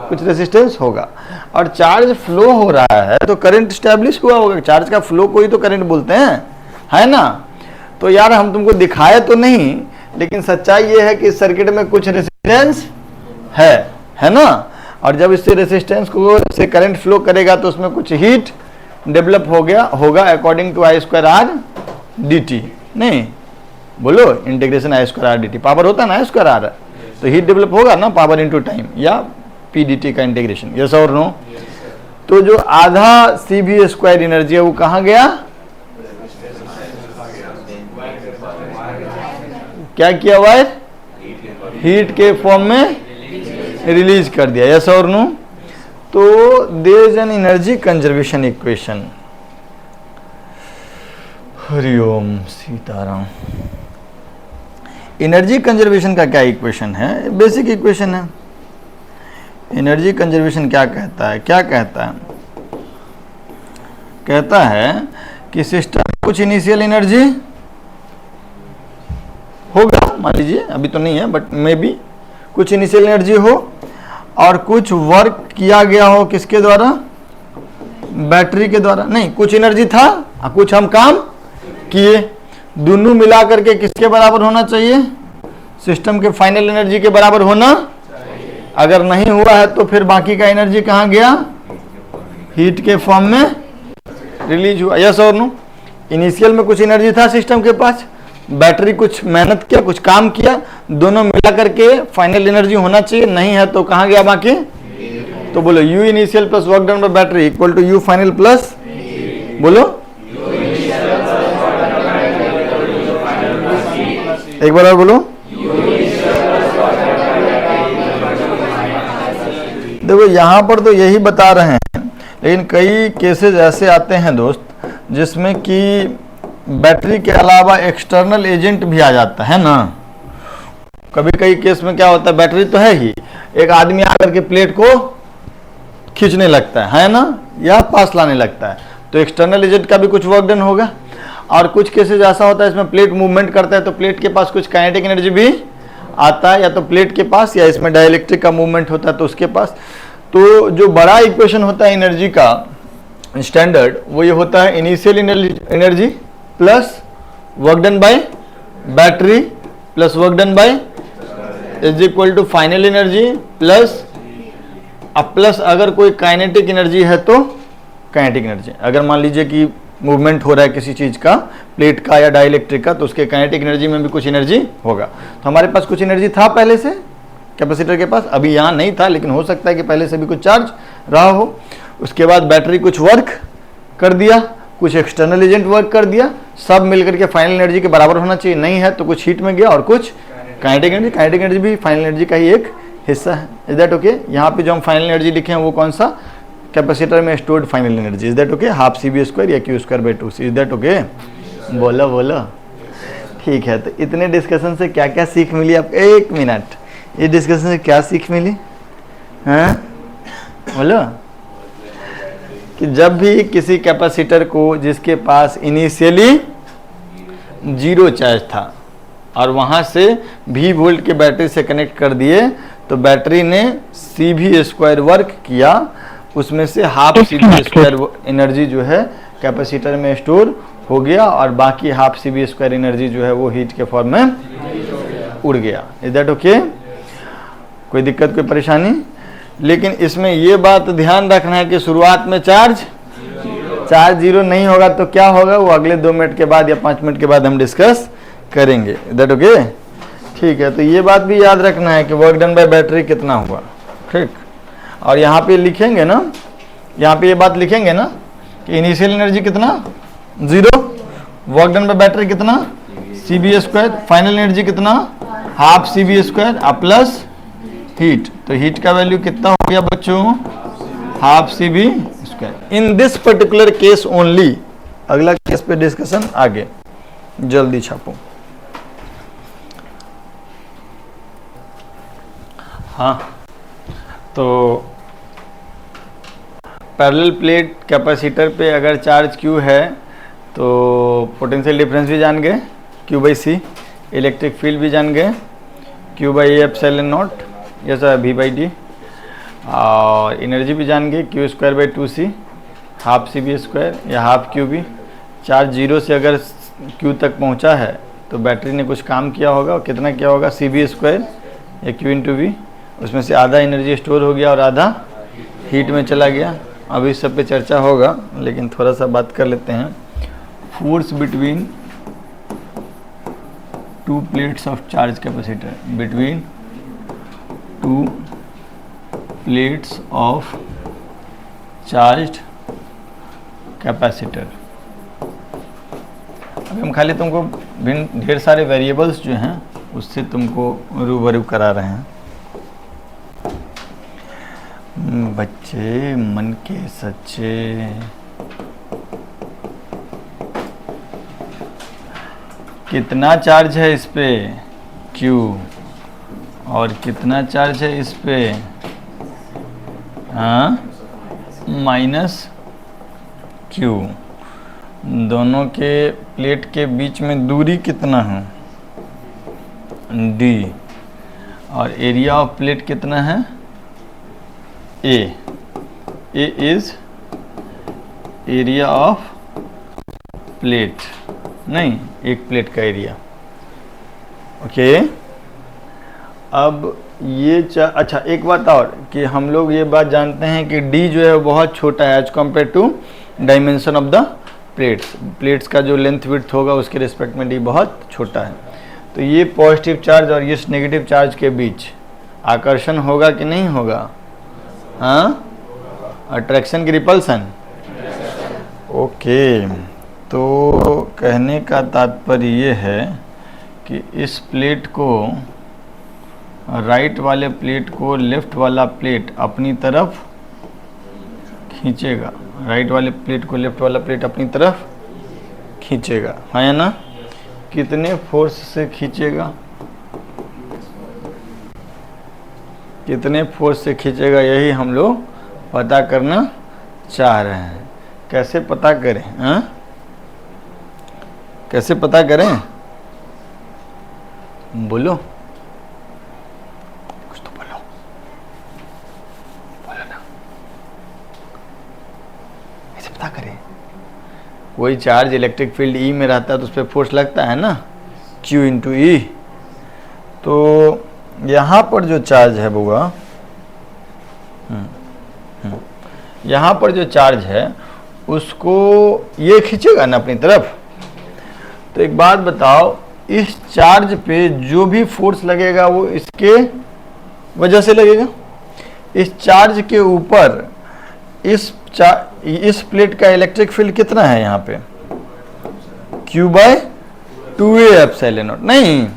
कुछ रेसिस्टेंस होगा। और चार्ज फ्लो हो रहा है तो करंट स्टैब्लिश हुआ होगा। चार्ज का फ्लो को ही तो करंट बोलते हैं, है ना। तो यार हम तुमको दिखाए तो नहीं, लेकिन सच्चाई ये है कि इस सर्किट में कुछ रेसिस्टेंस है ना। और जब इससे रेसिस्टेंस को से करंट फ्लो करेगा तो उसमें कुछ हीट डेवलप हो गया होगा according to I square R D T. नहीं बोलो, integration I square R D T, power होता है ना आई स्क्वायर आर, तो हीट डेवलप होगा ना, पावर इनटू टाइम, या पी डी टी का इंटीग्रेशन, यस और नो। तो जो आधा सी बी स्क्वायर एनर्जी है वो कहाँ गया? क्या किया हुआ है? हीट के फॉर्म में रिलीज कर दिया, यस और नो। तो there is an energy conservation equation. Hariom Sitaram. Energy conservation का क्या इक्वेशन है? बेसिक इक्वेशन है। एनर्जी कंजर्वेशन क्या कहता है? क्या कहता है? कहता है कि सिस्टम कुछ इनिशियल एनर्जी होगा, मान लीजिए अभी तो नहीं है बट मे बी कुछ इनिशियल एनर्जी हो, और कुछ वर्क किया गया हो किसके द्वारा? बैटरी के द्वारा। नहीं, कुछ एनर्जी था, कुछ हम काम किए, दोनों मिला करके किसके बराबर होना चाहिए? सिस्टम के फाइनल एनर्जी के बराबर होना। अगर नहीं हुआ है तो फिर बाकी का एनर्जी कहाँ गया? हीट के फॉर्म में रिलीज हुआ, यस और नो। इनिशियल में कुछ एनर्जी था सिस्टम के पास, बैटरी कुछ मेहनत किया, कुछ काम किया, दोनों मिला करके फाइनल एनर्जी होना चाहिए, नहीं है तो कहाँ गया बाकी? तो बोलो U initial plus work done by battery equal to U final plus, बोलो एक बार और बोलो। देखो यहाँ पर तो यही बता रहे हैं, लेकिन कई केसेस ऐसे आते हैं दोस्त जिसमें कि बैटरी के अलावा एक्सटर्नल एजेंट भी आ जाता है ना। कभी कई केस में क्या होता है, बैटरी तो है ही, एक आदमी आकर के प्लेट को खींचने लगता है ना, या पास लाने लगता है, तो एक्सटर्नल एजेंट का भी कुछ वर्क डन होगा। और कुछ केसेस ऐसा होता है इसमें प्लेट मूवमेंट करता है तो प्लेट के पास कुछ काइनेटिक एनर्जी भी आता है, या तो प्लेट के पास, या इसमें डाइलेक्ट्रिक का मूवमेंट होता है तो उसके पास। तो जो बड़ा इक्वेशन होता है एनर्जी का स्टैंडर्ड, वो ये होता है initial energy plus work done by battery plus work done by is equal to final energy plus अगर कोई काइनेटिक एनर्जी है तो काइनेटिक एनर्जी। अगर मान लीजिए कि मूवमेंट हो रहा है किसी चीज का, प्लेट का या डाइलेक्ट्रिक का, तो उसके काइनेटिक एनर्जी में भी कुछ एनर्जी होगा। तो हमारे पास कुछ एनर्जी था पहले से कैपेसिटर के पास, अभी यहाँ नहीं था, लेकिन हो सकता है कि पहले से भी कुछ चार्ज रहा हो। उसके बाद बैटरी कुछ वर्क कर दिया, कुछ एक्सटर्नल एजेंट वर्क कर दिया, सब मिलकर के फाइनल एनर्जी के बराबर होना चाहिए, नहीं है तो कुछ हीट में गया और कुछ काइनेटिक एनर्जी। काइनेटिक एनर्जी भी फाइनल एनर्जी का ही एक हिस्सा है। Is that okay? यहाँ पे जो हम फाइनल एनर्जी लिखे हैं वो कौन सा? कैपेसिटर में stored final energy. Is that okay? Half CB² या Q²/2c। Is that okay? बोलो बोलो। ठीक है, तो इतने डिस्कशन से क्या क्या सीख मिली आप? एक मिनट, इस डिस्कशन से क्या सीख मिली? हैं बोलो। कि जब भी किसी कैपेसिटर को जिसके पास इनिशियली 0 चार्ज था और वहाँ से V वोल्ट के बैटरी से कनेक्ट कर दिए तो बैटरी ने CB² वर्क किया, उसमें से हाफ CB² एनर्जी जो है कैपेसिटर में स्टोर हो गया और बाकी हाफ CB² एनर्जी जो है वो हीट के फॉर्म में उड़ गया। Is that okay? कोई दिक्कत, कोई परेशानी? लेकिन इसमें ये बात ध्यान रखना है कि शुरुआत में चार्ज 0 नहीं होगा तो क्या होगा वो अगले 2 मिनट के बाद या 5 मिनट के बाद हम डिस्कस करेंगे। Is that okay? ठीक है, तो ये बात भी याद रखना है कि वर्क डन बाय बैटरी कितना हुआ। ठीक, और यहाँ पे लिखेंगे ना, यहाँ पे ये बात लिखेंगे ना कि इनिशियल एनर्जी कितना 0, वर्क डन बाय बैटरी कितना CB², फाइनल एनर्जी कितना हाफ CB² प्लस हीट। तो हीट का वैल्यू कितना हो गया बच्चों? Half CB²। In this particular case only. अगला केस पे डिस्कशन आगे, जल्दी छापो। हाँ, तो पैरेलल प्लेट कैपेसिटर पे अगर चार्ज Q है तो पोटेंशियल डिफरेंस भी जान गए Q/C, इलेक्ट्रिक फील्ड भी जान गए Q/A∁0 या सर V/D, और एनर्जी भी जान गए Q²/2c, हाफ CB² या हाफ QB। चार्ज 0 से अगर Q तक पहुंचा है तो बैटरी ने कुछ काम किया होगा, और कितना किया होगा? CB² या Q/V। उसमें से आधा एनर्जी स्टोर हो गया और आधा हीट में चला गया। अभी इस सब पे चर्चा होगा, लेकिन थोड़ा सा बात कर लेते हैं। Force between 2 plates of charge capacitor, between 2 plates of charged capacitor. अभी हम खाली तुमको भिन्न ढेर सारे वेरिएबल्स जो हैं उससे तुमको रूबरू करा रहे हैं। बच्चे मन के सच्चे, कितना चार्ज है इस पे? Q। और कितना चार्ज है इस पे? हाँ, -Q। दोनों के प्लेट के बीच में दूरी कितना है? D। और एरिया ऑफ प्लेट कितना है? A is area of plate, नहीं, एक प्लेट का एरिया। ओके, अब ये अच्छा एक बात और कि हम लोग ये बात जानते हैं कि D जो है वो बहुत छोटा है as compare to dimension of the plates का जो लेंथ विड्थ होगा उसके रिस्पेक्ट में D बहुत छोटा है। तो ये पॉजिटिव चार्ज और इस नेगेटिव चार्ज के बीच आकर्षण होगा कि नहीं होगा? हाँ, अट्रैक्शन की रिपल्सन। ओके, तो कहने का तात्पर्य ये है कि इस प्लेट को, राइट वाले प्लेट को लेफ्ट वाला प्लेट अपनी तरफ खींचेगा, राइट वाले प्लेट को लेफ्ट वाला प्लेट अपनी तरफ खींचेगा, है ना? कितने फोर्स से खींचेगा? कितने फोर्स से खींचेगा, यही हम लोग पता करना चाह रहे हैं। कैसे पता करें? हाँ, कैसे पता करें? बोलो, कुछ तो बोलो, बोलो ना। कैसे पता करें? कोई चार्ज इलेक्ट्रिक फील्ड E में रहता है तो उस पर फोर्स लगता है ना, Q/E। तो यहाँ पर जो चार्ज है बुआ, यहाँ पर जो चार्ज है उसको ये खींचेगा ना अपनी तरफ। तो एक बात बताओ, इस चार्ज पे जो भी फोर्स लगेगा वो इसके वजह से लगेगा। इस चार्ज के ऊपर इस प्लेट का इलेक्ट्रिक फील्ड कितना है यहाँ पे? Q/2A∁0। नहीं,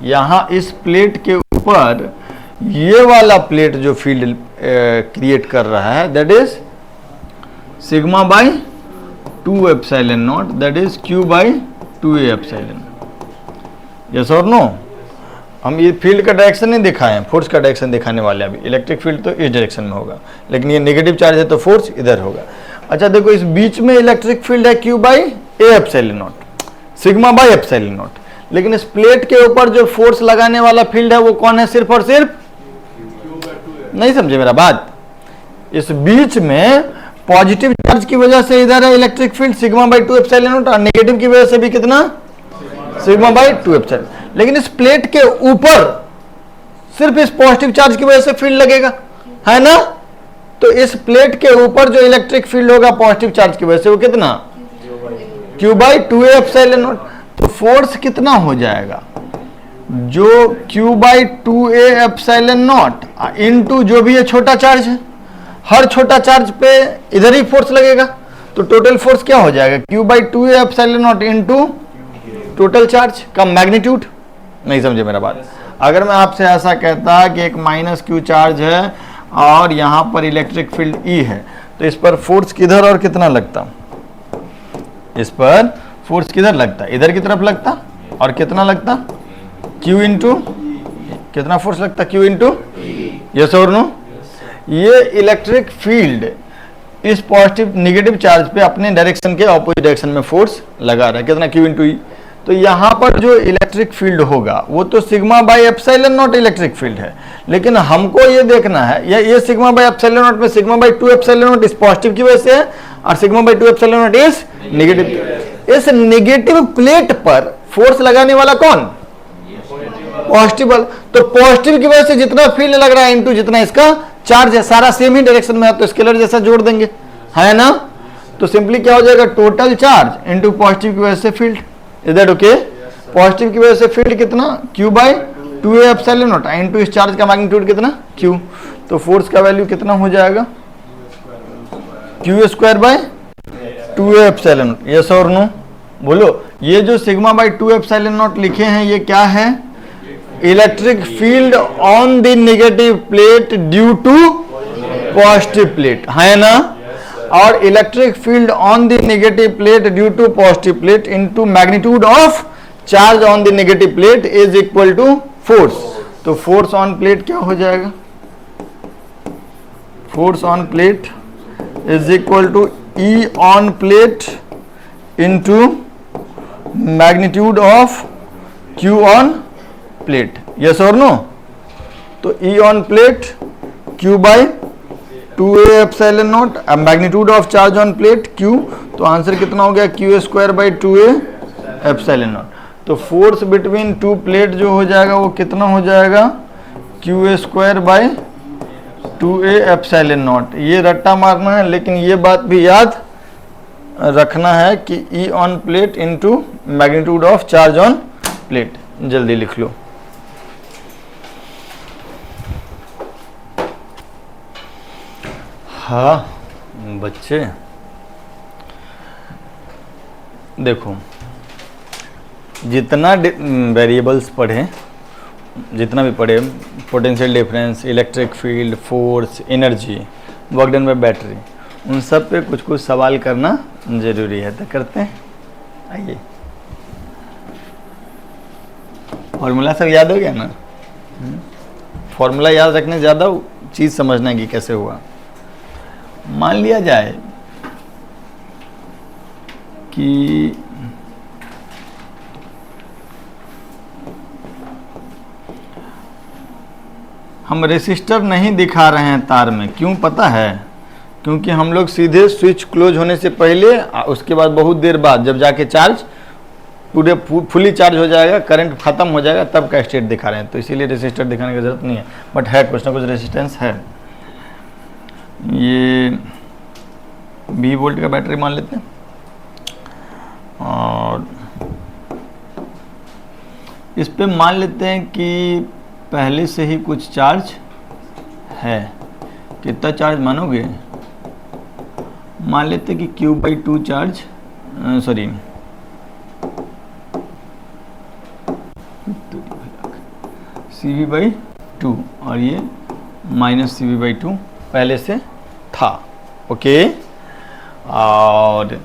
यहाँ इस प्लेट के ऊपर ये वाला प्लेट जो फील्ड क्रिएट कर रहा है that is sigma by 2 epsilon not, that is Q by 2A epsilon. Yes और नो? हम ये फील्ड का डायरेक्शन नहीं दिखाए हैं, फोर्स का डायरेक्शन दिखाने वाले हैं अभी। इलेक्ट्रिक फील्ड तो इस डायरेक्शन में होगा, लेकिन ये नेगेटिव चार्ज है तो फोर्स इधर होगा। अच्छा देखो, इस बीच में इलेक्ट्रिक फील्ड है Q by A epsilon naught, sigma by epsilon not, लेकिन इस प्लेट के ऊपर जो फोर्स लगाने वाला फील्ड है वो कौन है? सिर्फ और सिर्फ, नहीं समझे मेरा बात? इस बीच में पॉजिटिव चार्ज की वजह से इधर है electric field sigma by 2 epsilon not, और नेगेटिव की वजह से भी कितना? Sigma by 2 epsilon. लेकिन इस प्लेट के ऊपर सिर्फ इस पॉजिटिव चार्ज की वजह से फील्ड लगेगा, है ना? तो इस प्लेट के ऊपर जो इलेक्ट्रिक फील्ड होगा पॉजिटिव चार्ज की वजह से वो कितना? Q by 2A epsilon not. तो फोर्स कितना हो जाएगा? जो Q by 2A epsilon not into जो भी ये छोटा चार्ज है, हर छोटा चार्ज पे इधर ही फोर्स लगेगा, तो टोटल फोर्स क्या हो जाएगा? Q by 2A epsilon not into total charge का मैग्नीट्यूड। नहीं समझे मेरा बात? अगर मैं आपसे ऐसा कहता कि एक माइनस Q चार्ज है और यहां पर इलेक्ट्रिक फील्ड E है, तो इस पर फोर्स किधर और कितना लगता? इस पर फोर्स किधर लगता? इधर की तरफ लगता, और कितना लगता? Q इंटू कितना फोर्स लगता? Q इंटू, यस और नो? ये इलेक्ट्रिक फील्ड इस पॉजिटिव निगेटिव चार्ज पे अपने डायरेक्शन के ऑपोजिट डायरेक्शन में फोर्स लगा रहा है, कितना? Q into E। तो यहां पर जो इलेक्ट्रिक फील्ड होगा वो तो sigma by epsilon not electric field है, लेकिन हमको ये देखना है ये सिग्मा बाई एप्सिलॉन नॉट में सिग्मा बाई 2 एप्सिलॉन नॉट इस पॉजिटिव की वजह से है, और सिग्मा बाई 2 एप्सिलॉन नॉट इस नेगेटिव। इस नेगेटिव प्लेट पर फोर्स लगाने वाला कौन? पॉजिटिव। तो पॉजिटिव की वजह से जितना फील्ड लग रहा है इनटू जितना इसका चार्ज है, सारा सेम ही डायरेक्शन में है, तो स्केलर जैसा जोड़ देंगे, है ना? तो सिंपली क्या हो जाएगा? टोटल चार्ज इनटू पॉजिटिव की वजह से field. Is that okay? Positive की वजह से फील्ड कितना? Q by 2A epsilon not into इस चार्ज का मैग्नीट्यूड कितना? Q। तो फोर्स का वैल्यू कितना हो जाएगा? Q square by 2A epsilon naught. Yes और नो? बोलो। ये जो सिग्मा बाई 2 एप्सिलॉन नॉट लिखे हैं ये क्या है? Electric field on the negative plate due to positive plate, है ना? और electric field on the negative plate due to positive plate into magnitude of charge on the negative plate is equal to force. तो force on plate क्या हो जाएगा? Force on plate is equal to E on plate into magnitude of Q on plate. Yes और no? तो E on plate Q by 2A epsilon not, magnitude of charge on plate Q। तो answer कितना हो गया? Q square by 2A epsilon not. तो force between two plate जो हो जाएगा वो कितना हो जाएगा? Q square by 2A epsilon not. ये रट्टा मारना है, लेकिन ये बात भी याद रखना है कि E on plate into magnitude of charge on plate. जल्दी लिख लो। हाँ बच्चे देखो, जितना वेरिएबल्स पढ़े, जितना भी पढ़े, potential difference, electric field, force, energy, work done by battery, उन सब पे कुछ कुछ सवाल करना जरूरी है। तो करते हैं, आइए। फॉर्मूला सब याद हो गया ना? फॉर्मूला याद रखने ज़्यादा चीज़ समझना है कि कैसे हुआ। मान लिया जाए कि हम रेसिस्टर नहीं दिखा रहे हैं तार में, क्यों पता है? क्योंकि हम लोग सीधे स्विच क्लोज होने से पहले, उसके बाद बहुत देर बाद जब जाके चार्ज पूरे फुली चार्ज हो जाएगा, करंट खत्म हो जाएगा, तब का स्टेट दिखा रहे हैं, तो इसीलिए रेसिस्टर दिखाने की जरूरत नहीं है। बट है कुछ ना कुछ रेसिस्टेंस है। ये 20 वोल्ट का बैटरी मान लेते हैं, और इस पे मान लेते हैं कि पहले से ही कुछ चार्ज है। कितना चार्ज मानोगे? मान लेते हैं कि Q by 2 charge, sorry CV by 2 और ये माइनस CB/2 पहले से था। ओके, और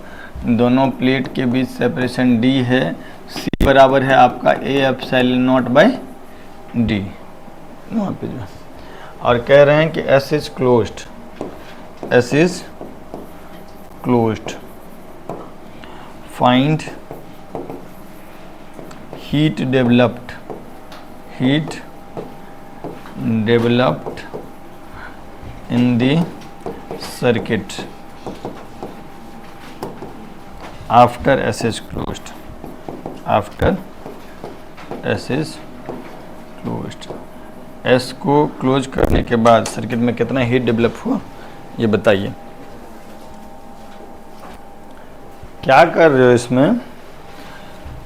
दोनों प्लेट के बीच सेपरेशन D है, C बराबर है आपका A/ε0/D वहाँ पे जो है, और कह रहे हैं कि S is closed, S is closed, find heat developed in the circuit after S is closed, after S is closed, S को क्लोज करने के बाद सर्किट में कितना हीट डेवलप हुआ ये बताइए। क्या कर रहे हो इसमें?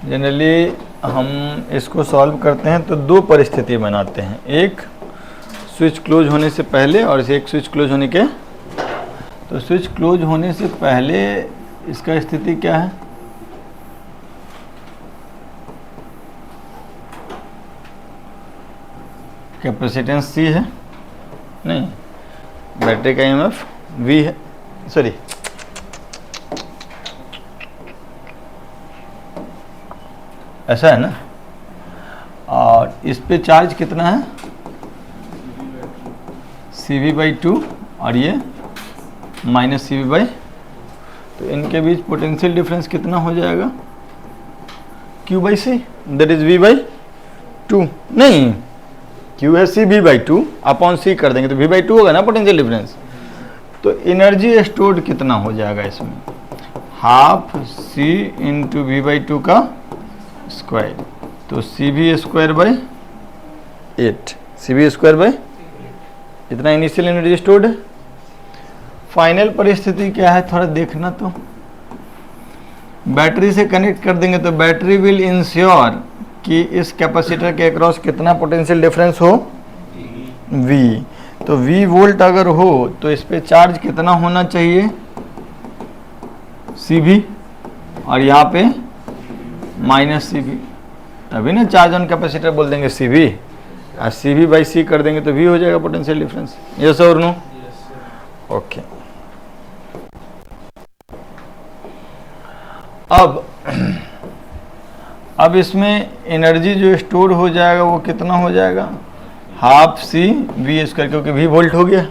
जनरली हम इसको सॉल्व करते हैं तो दो परिस्थिति बनाते हैं, एक स्विच क्लोज होने से पहले और एक स्विच क्लोज होने के। तो स्विच क्लोज होने से पहले इसका स्थिति क्या है? कैपेसिटेंस C है, नहीं, बैटरी का EMF V है, सॉरी ऐसा है ना, और इस पे चार्ज कितना है? CB/2 और ये माइनस CB/, तो इनके बीच पोटेंशियल डिफरेंस कितना हो जाएगा? Q/C, दैट इज V/2, नहीं Q है CB/2 अपॉन C कर देंगे तो V/2 होगा ना पोटेंशियल डिफरेंस। तो एनर्जी स्टोर्ड कितना हो जाएगा इसमें? हाफ C इंटू V/2 का स्क्वायर, तो CB²/8, CB²/8 इतना इनिशियल एनर्जी स्टोर्ड है। फाइनल परिस्थिति क्या है थोड़ा देखना, तो बैटरी से कनेक्ट कर देंगे तो बैटरी विल इंश्योर कि इस कैपेसिटर के अक्रॉस कितना पोटेंशियल डिफरेंस हो? V। तो V वोल्ट अगर हो तो इस पे चार्ज कितना होना चाहिए? CB, और यहाँ पे माइनस CB, तभी ना चार्ज ऑन कैपेसिटर बोल देंगे CB, और CB/C कर देंगे तो V हो जाएगा पोटेंशियल डिफरेंस। यस और नो? ओके। अब इसमें एनर्जी जो स्टोर हो जाएगा वो कितना हो जाएगा? हाफ CV², क्योंकि V वोल्ट हो गया।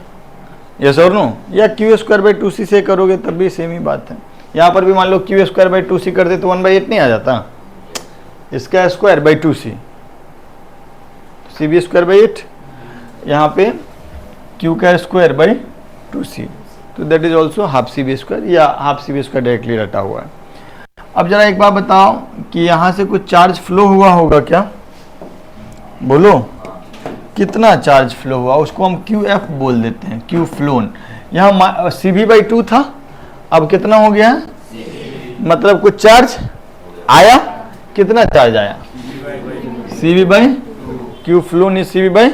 यस और नो? या Q²/2C से करोगे तब भी सेम ही बात है। यहाँ पर भी मान लो Q²/2C कर दे तो 1/8 नहीं आ जाता, इसका स्क्वायर/2C, CB²/8, यहाँ पे Q का स्क्वायर/2C, तो that is also half CB² या हाफ CB² डायरेक्टली रटा हुआ है। अब जरा एक बात बताओ कि यहाँ से कुछ चार्ज फ्लो हुआ होगा क्या? बोलो, कितना चार्ज फ्लो हुआ? उसको हम QF बोल देते हैं, Q फ्लोन। यहाँ CB/2 था, अब कितना हो गया? मतलब कुछ चार्ज आया, कितना चार्ज आया? CB/Q फ्लोन इज CB/,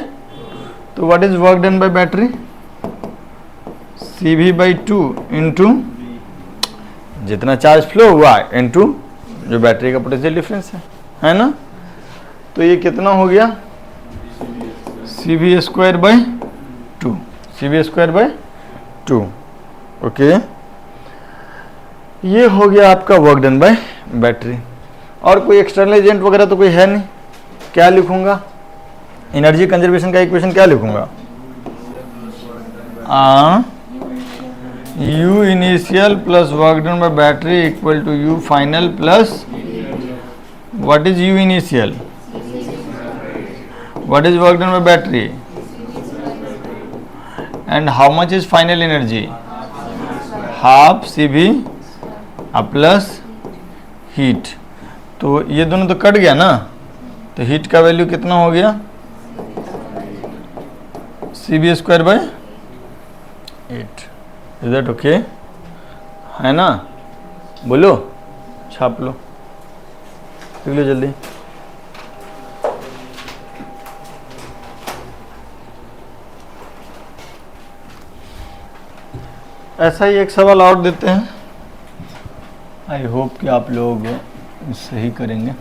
तो what is work done by battery? CB/2 into जितना चार्ज फ्लो हुआ इनटू जो बैटरी का पोटेंशियल डिफरेंस है ना। तो ये कितना हो गया? CB²/2, CB²/2। ओके, ये हो गया आपका वर्क डन बाय बैटरी। और कोई एक्सटर्नल एजेंट वगैरह तो कोई है नहीं। क्या लिखूंगा? एनर्जी कंजर्वेशन का इक्वेशन क्या लिखूंगा? U initial plus work done by battery equal to U final plus what is U initial? What is work done by battery? And how much is final energy? Half CB plus heat। तो ये दोनों तो cut गया ना, तो heat का value कितना हो गया? CB²/8। Is that okay? है ना? बोलो, छाप लो, लिख लो जल्दी। ऐसा ही एक सवाल और देते हैं, आई होप कि आप लोग सही करेंगे।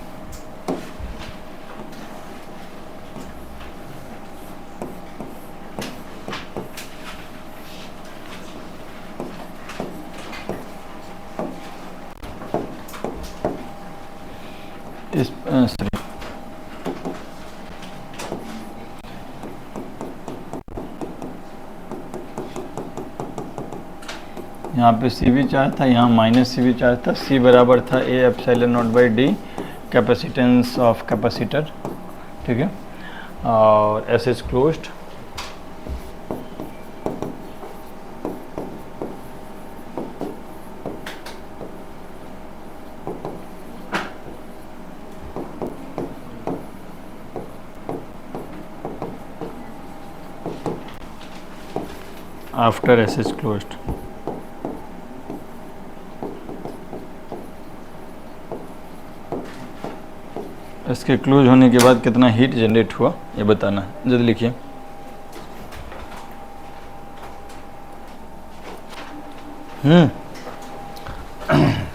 सॉरी, यहाँ पे सी वी चार्ज था, यहाँ माइनस सी वी चार्ज था। सी बराबर था ए epsilon naught by D capacitance of capacitor, ठीक है, और S is closed. After S is closed. इसके क्लोज होने के बाद कितना हीट जनरेट हुआ ये बताना है, जल्दी लिखिए।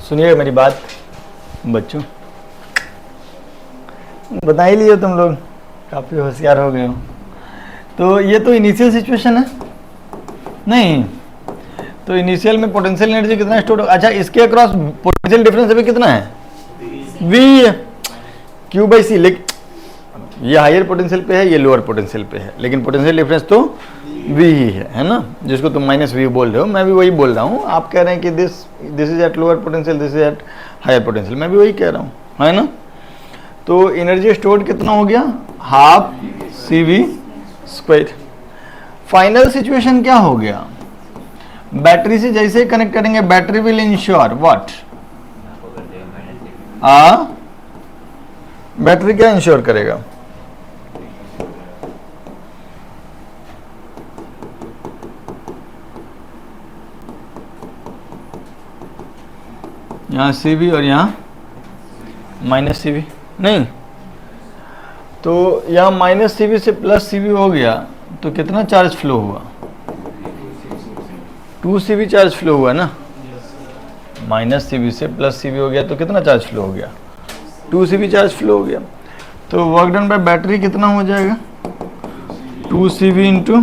सुनिएगा मेरी बात बच्चों, बता ही लिए तुम लोग, काफ़ी होशियार हो गए हो। तो ये तो इनिशियल सिचुएशन है, नहीं तो इनिशियल में पोटेंशियल एनर्जी कितना स्टोर, अच्छा इसके अक्रॉस पोटेंशियल डिफरेंस अभी कितना है, वी क्यू बाई सी। लेकिन ये हायर पोटेंशियल पे है, ये लोअर पोटेंशियल पे है, लेकिन पोटेंशियल डिफरेंस तो वी ही है ना, जिसको तुम माइनस वी बोल रहे हो, मैं भी वही बोल रहा हूँ। आप कह रहे हैं कि this is at lower potential, this is at higher potential, मैं भी वही कह रहा हूँ, है ना। तो एनर्जी स्टोर्ड कितना हो गया, half C V square. Final situation क्या हो गया, बैटरी से जैसे ही कनेक्ट करेंगे, battery will ensure what, battery क्या इंश्योर करेगा, यहाँ सी वी और यहाँ माइनस सी वी, नहीं तो यहाँ माइनस सी वी से प्लस सी वी हो गया तो कितना चार्ज फ्लो हुआ, 2 सी वी चार्ज फ्लो हुआ ना। माइनस सी वी से प्लस सी वी हो गया तो कितना चार्ज फ्लो हो गया, 2 सी वी चार्ज फ्लो हो गया। तो वर्क डन बाय बैटरी कितना हो जाएगा, 2 C V into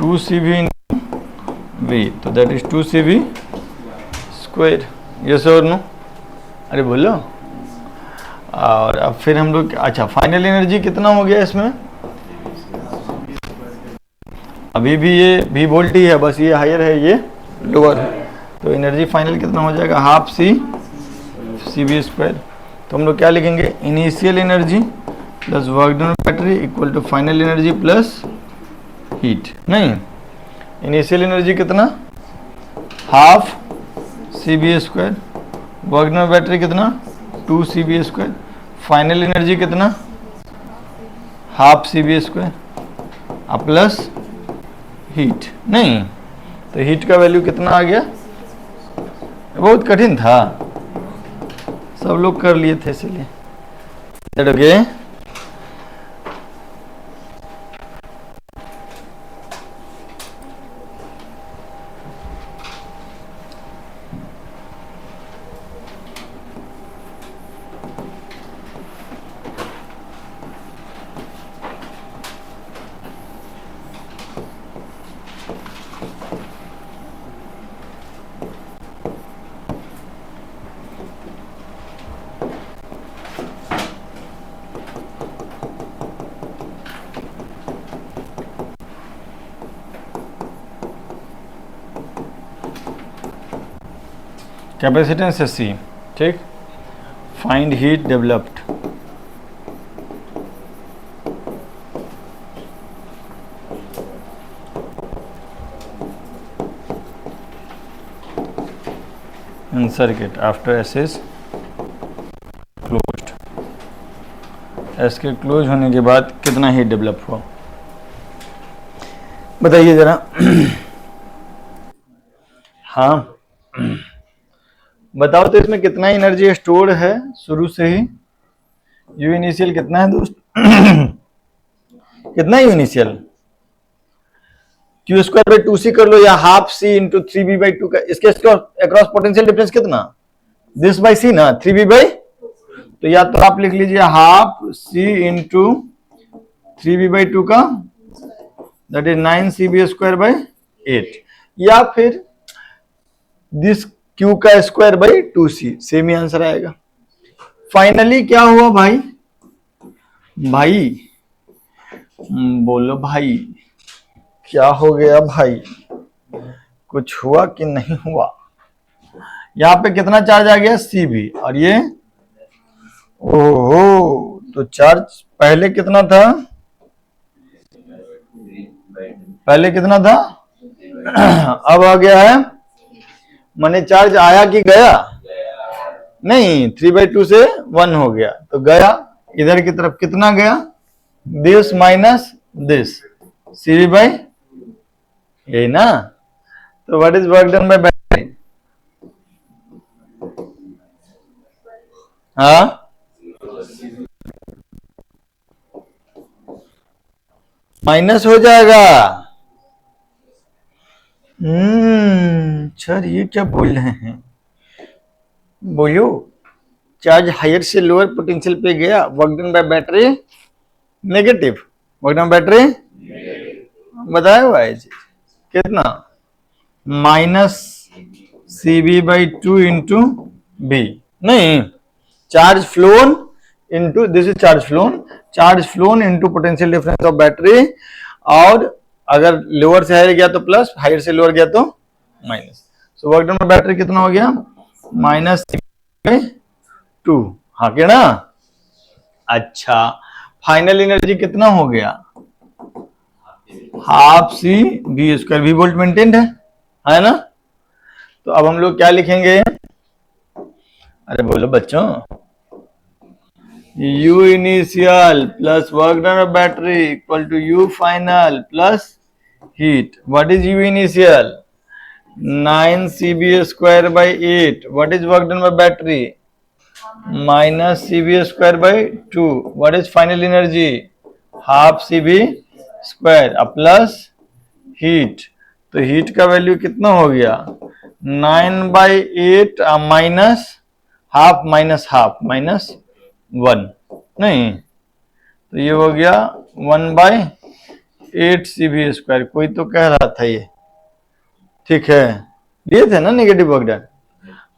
2 C V into V, तो that is 2 C V square. Yes और नो, अरे बोलो। और अब फिर हम लोग, अच्छा फाइनल एनर्जी कितना हो गया इसमें, अभी भी ये भी वोल्ट ही है, बस ये हायर है ये लोअर है, तो एनर्जी फाइनल कितना हो जाएगा, हाफ सी वी स्क्वायर। तो हम लोग क्या लिखेंगे, initial energy plus work done battery equal to final energy plus heat. नहीं, इनिशियल एनर्जी कितना, half C B square, work done battery कितना 2 C B square, final energy कितना half C B square plus heat. नहीं तो heat का value कितना आ गया, बहुत कठिन था, सब लोग कर लिए थे इसलिए। ओके, कैपेसिटेंस सी, ठीक, find heat developed. In circuit after S is closed, S के क्लोज होने के बाद कितना हीट डेवलप हुआ बताइए जरा। हाँ बताओ तो इसमें कितना एनर्जी स्टोर है शुरू से ही, यू इनिशियल कितना है दोस्त कितना you initial, Q square by 2c कर लो या half C into 3b by 2 का, इसके अक्रॉस पोटेंशियल डिफरेंस कितना, दिस बाई सी ना, 3b बाई, तो या तो आप लिख लीजिए half C into 3b by 2 का, that is 9 cb square by 8, या फिर दिस Q का square by 2C, same he answer आएगा। फाइनली क्या हुआ भाई? भाई बोलो भाई, क्या हो गया भाई? कुछ हुआ कि नहीं हुआ? यहाँ पे कितना चार्ज आ गया? CB, और ये ओहो, तो चार्ज पहले कितना था? पहले कितना था? अब आ गया है, माने चार्ज आया कि गया? नहीं, 3/2 से 1 हो गया, तो गया। इधर की तरफ कितना गया? This minus this, CB by, यही ना? तो what is work done by battery? हाँ, माइनस हो जाएगा। सर ये क्या बोल रहे हैं? बोलो, चार्ज हायर से लोअर पोटेंशियल पे गया, work done by battery negative, work done by battery बताया हुआ है जी कितना? माइनस CB/2 इंटू बी, नहीं, charge phloem into, this is charge phloem into potential difference of battery, और अगर लोअर से हायर गया तो प्लस, हायर से लोअर गया तो minus. So work done by battery कितना हो गया? माइनस 2, हाँ क्या ना? अच्छा, फाइनल एनर्जी कितना हो गया? हाफ CB², भी वोल्ट मेंटेन्ड है ना? तो अब हम लोग क्या लिखेंगे? अरे बोलो बच्चों, U initial plus work done by battery equal to U final plus heat. What is U initial? 9CB²/8। What is work done by battery? Minus CB²/2। What is final energy? Half CB² plus heat. तो heat का value कितना हो गया? 9/8 minus half minus 1, नहीं, तो ये हो गया 1/8 CB²। कोई तो कह रहा था ये, ठीक है, लिए थे ना नेगेटिव वर्क डन।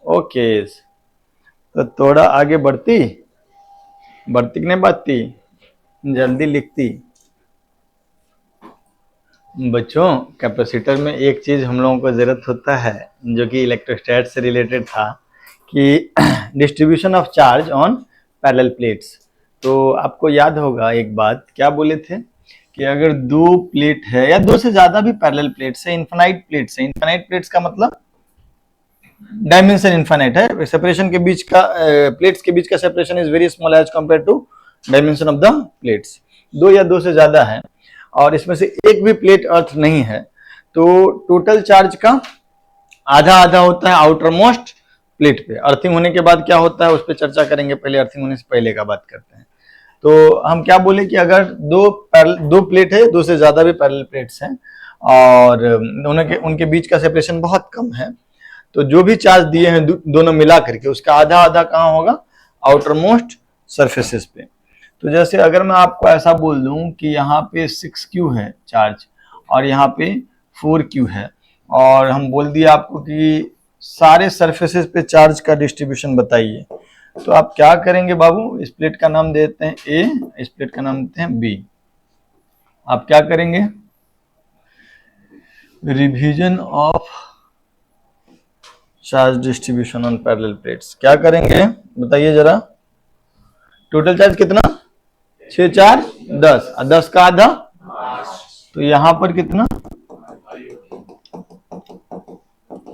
ओके, तो थोड़ा आगे बढ़ती कि नहीं बढ़ती? जल्दी लिखती। बच्चों, कैपेसिटर में एक चीज हम लोगों को जरूरत होता है, जो कि इलेक्ट्रोस्टैट से रिलेटेड था, कि distribution of charge on parallel plates. तो आपको याद होगा एक बात, क्या बोले थे कि अगर दो प्लेट है या दो से ज्यादा भी पैरेलल प्लेट्स है, इनफाइनाइट प्लेट्स है, इनफाइनाइट प्लेट्स का मतलब डायमेंशन इनफाइनाइट है, सेपरेशन के बीच का, प्लेट्स के बीच का separation is very small as compare to dimension of the plates. दो या दो से ज्यादा है और इसमें से एक भी प्लेट अर्थ नहीं है, तो टोटल चार्ज का आधा आधा होता है आउटर मोस्ट प्लेट पे। अर्थिंग होने के बाद क्या होता है उस पर चर्चा करेंगे, पहले अर्थिंग होने से पहले का बात करते हैं। तो हम क्या बोले कि अगर दो प्लेट है, दो से ज्यादा भी पैरेलल प्लेट्स हैं और उनके बीच का सेपरेशन बहुत कम है, तो जो भी चार्ज दिए हैं दोनों मिला करके उसका आधा आधा कहाँ होगा? आउटर मोस्ट सरफेसेस पे। तो जैसे अगर मैं आपको ऐसा बोल दूं कि यहाँ पे 6Q है चार्ज और यहाँ पे 4Q है, और हम बोल दिए आपको कि सारे सरफेसेस पे चार्ज का डिस्ट्रीब्यूशन बताइए, तो आप क्या करेंगे बाबू? इस प्लेट का नाम देते हैं A, इस प्लेट का नाम देते हैं B। आप क्या करेंगे? Revision of charge distribution on parallel plates क्या करेंगे बताइए जरा? टोटल चार्ज कितना? 6 4 10, 10 का आधा, तो यहां पर कितना?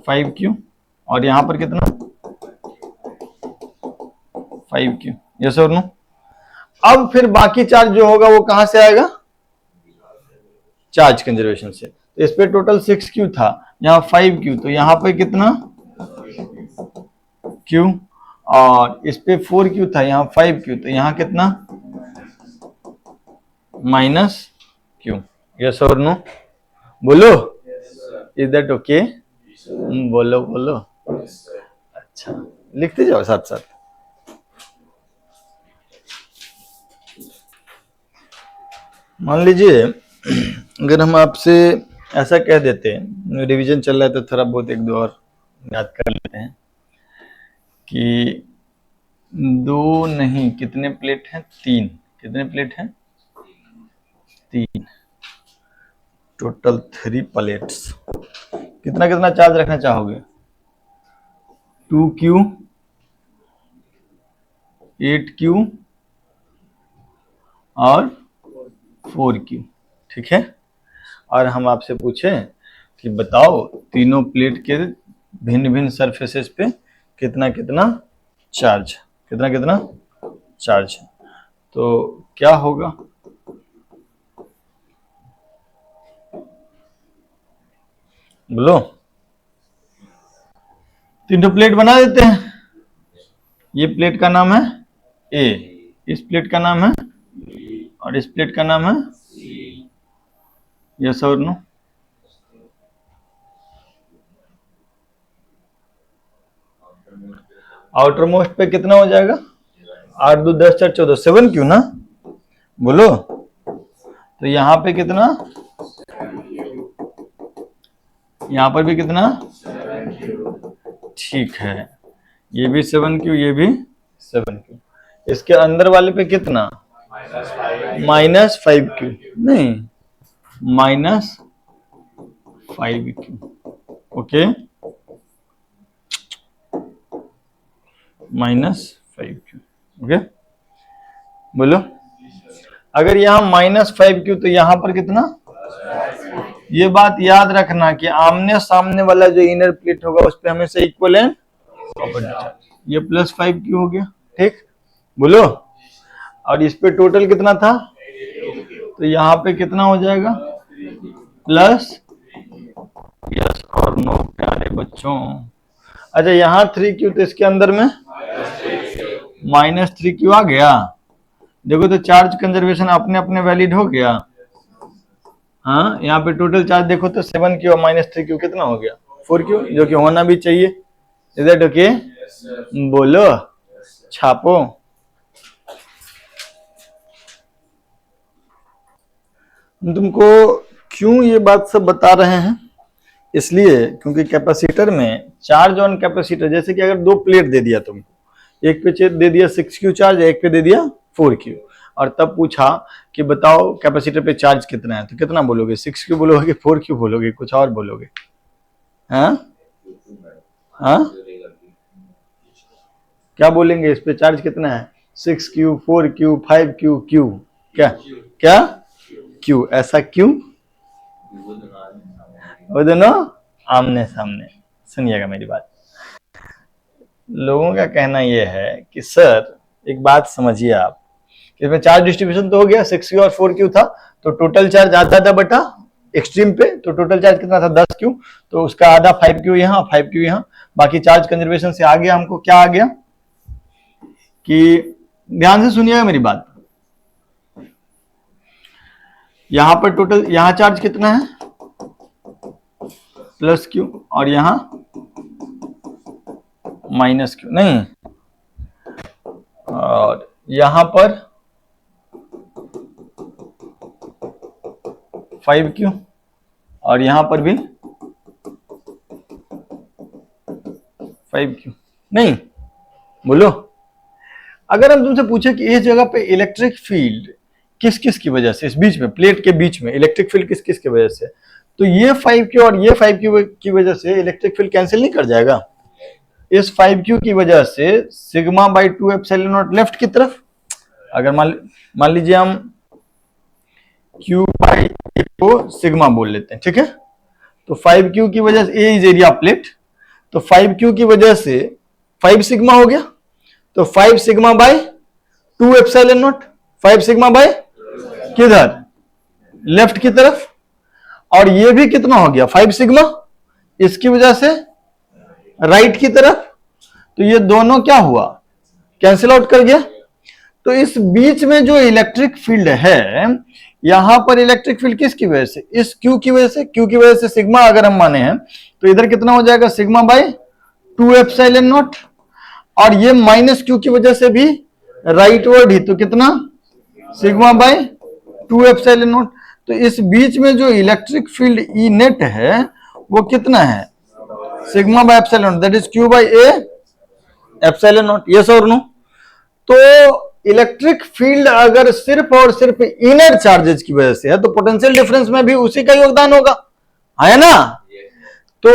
5Q, और यहां पर कितना? 5Q। यस और नो? अब फिर बाकी चार्ज जो होगा वो कहां से आएगा? चार्ज कंजर्वेशन से। तो इस पे टोटल 6Q था, यहाँ 5Q, तो यहाँ पे कितना? Q, और इस पे 4Q था, यहाँ 5Q, तो यहाँ कितना? Minus Q। यस और नो? बोलो, इज दैट ओके? बोलो बोलो। अच्छा, लिखते जाओ साथ साथ। मान लीजिए अगर हम आपसे ऐसा कह देते हैं, रिवीजन चल रहा है तो थोड़ा बहुत एक दो और याद कर लेते हैं कि दो नहीं, कितने प्लेट हैं? तीन। कितने प्लेट हैं? तीन। Total 3 plates. कितना कितना चार्ज रखना चाहोगे? 2Q, 8Q और 4Q, ठीक है। और हम आपसे पूछें कि बताओ तीनों प्लेट के भिन्न भिन्न सरफेसेस पे कितना कितना चार्ज, कितना कितना चार्ज है, तो क्या होगा? बोलो। तीनों प्लेट बना देते हैं। ये प्लेट का नाम है ए, इस प्लेट का नाम है, और इस प्लेट का नाम है यस और नो? आउटर मोस्ट पे कितना हो जाएगा? 8 2 10 4 14, 7Q ना? बोलो। तो यहां पे कितना? यहां पर भी कितना? ठीक है, ये भी 7Q, ये भी 7Q। इसके अंदर वाले पे कितना? -5Q नहीं, -5Q। Okay, -5Q। ओके, बोलो। अगर यहाँ -5Q तो यहाँ पर कितना? ये बात याद रखना कि आमने सामने वाला जो इनर प्लेट होगा उस पर हमेशा इक्वल है। ये +5Q हो गया, ठीक। बोलो। और इस पे टोटल कितना था? तो यहाँ पे कितना हो जाएगा? प्लस, यस और नो प्यारे बच्चों। अच्छा, यहाँ 3Q तो इसके अंदर में -3Q आ गया। देखो तो चार्ज कंजर्वेशन अपने अपने वैलिड हो गया। हाँ, यहाँ पे टोटल चार्ज देखो तो 7Q और -3Q कितना हो गया? 4Q, जो कि होना भी चाहिए। Is that okay? बोलो, छापो। तुमको क्यों ये बात सब बता रहे हैं? इसलिए क्योंकि कैपेसिटर में चार्ज ऑन कैपेसिटर, जैसे कि अगर दो प्लेट दे दिया तुमको, एक पे दे दिया 6Q चार्ज, एक पे दे दिया 4Q, और तब पूछा कि बताओ कैपेसिटर पे चार्ज कितना है, तो कितना बोलोगे? 6Q बोलोगे, 4Q बोलोगे, कुछ और बोलोगे? हाँ हाँ, क्या बोलेंगे? इस पे चार्ज कितना है? 6Q, 4Q, 5Q, Q? क्या क्या? Q। ऐसा क्यों? वो दोनों आमने सामने। सुनिएगा मेरी बात। लोगों का कहना यह है कि सर एक बात समझिए आप, इसमें चार्ज डिस्ट्रीब्यूशन तो हो गया, 6Q और 4Q था, तो टोटल चार्ज आधा था बटा एक्सट्रीम पे, तो टोटल चार्ज कितना था? 10Q, तो उसका आधा 5Q यहाँ, 5Q यहाँ, बाकी चार्ज कंजर्वेशन से आ गया हमको। क्या आ गया? कि ध्यान से सुनिएगा मेरी बात। यहां पर टोटल, यहां चार्ज कितना है? +Q, और यहां -Q नहीं, और यहां पर 5Q, और यहां पर भी 5Q नहीं। बोलो। अगर हम तुमसे पूछे कि इस जगह पे इलेक्ट्रिक फील्ड किस किस की वजह से, इस बीच में प्लेट के बीच में इलेक्ट्रिक फील्ड किस किस की वजह से, तो ये 5Q और ये 5Q की वजह से इलेक्ट्रिक फील्ड कैंसिल नहीं कर जाएगा? इस 5Q की वजह से σ/2 एप्सिलॉन नॉट लेफ्ट की तरफ, अगर मान लीजिए हम Q/A को सिग्मा बोल लेते हैं, ठीक है। तो 5Q की वजह से, ए इज एरिया प्लेट, तो 5Q की वजह से 5 सिग्मा हो गया, तो 5 σ/2 एप्सिलॉन नॉट, 5 σ/ किधर? लेफ्ट की तरफ। और ये भी कितना हो गया? 5 सिग्मा, इसकी वजह से राइट की तरफ। तो ये दोनों क्या हुआ? कैंसिल आउट कर गया। तो इस बीच में जो इलेक्ट्रिक फील्ड है, यहां पर इलेक्ट्रिक फील्ड किसकी वजह से? इस Q की वजह से। Q की वजह से सिग्मा अगर हम माने हैं, तो इधर कितना हो जाएगा? σ/2 एप्सिलॉन नॉट, और ये -Q की वजह से भी राइट वर्ड ही, तो कितना? σ/2 एप्सिलॉन नॉट। तो इस बीच में जो इलेक्ट्रिक फील्ड ई नेट है वो कितना है, sigma by epsilon, that is Q by A epsilon naught, yes और नो। तो इलेक्ट्रिक फील्ड अगर सिर्फ और सिर्फ इनर चार्जेस की वजह से है तो पोटेंशियल डिफरेंस में भी उसी का योगदान होगा, है ना। तो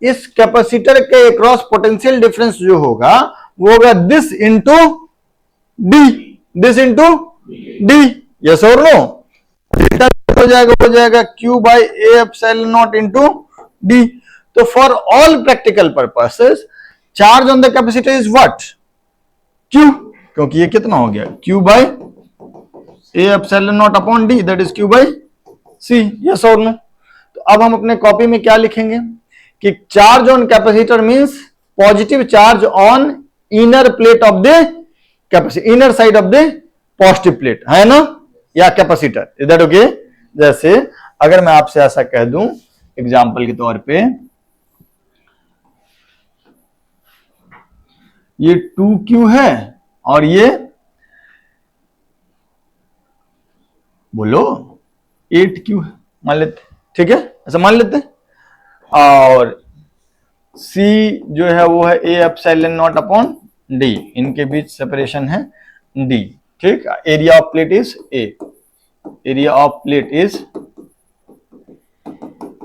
इस कैपेसिटर के अक्रॉस पोटेंशियल डिफरेंस जो होगा वो होगा this into D, this into D, yes और नो। हो जाएगा Q by A epsilon naught into D. तो for all practical purposes charge on the capacitor is what, Q, क्योंकि ये कितना हो गया Q by A epsilon naught upon D, that is Q by C, yes और no. तो अब हम अपने कॉपी में क्या लिखेंगे कि charge on capacitor means positive charge on inner plate of the capacitor, inner side of the positive plate, है ना, या कैपेसिटर, इज दैट ओके। जैसे अगर मैं आपसे ऐसा कह दूं एग्जांपल के तौर पे, ये 2Q है और ये बोलो 8Q है, मान लेते, ठीक है, ऐसा मान लेते। और C जो है वो है A epsilon naught upon D, इनके बीच सेपरेशन है D, ठीक। Area of plate is A, area of plate is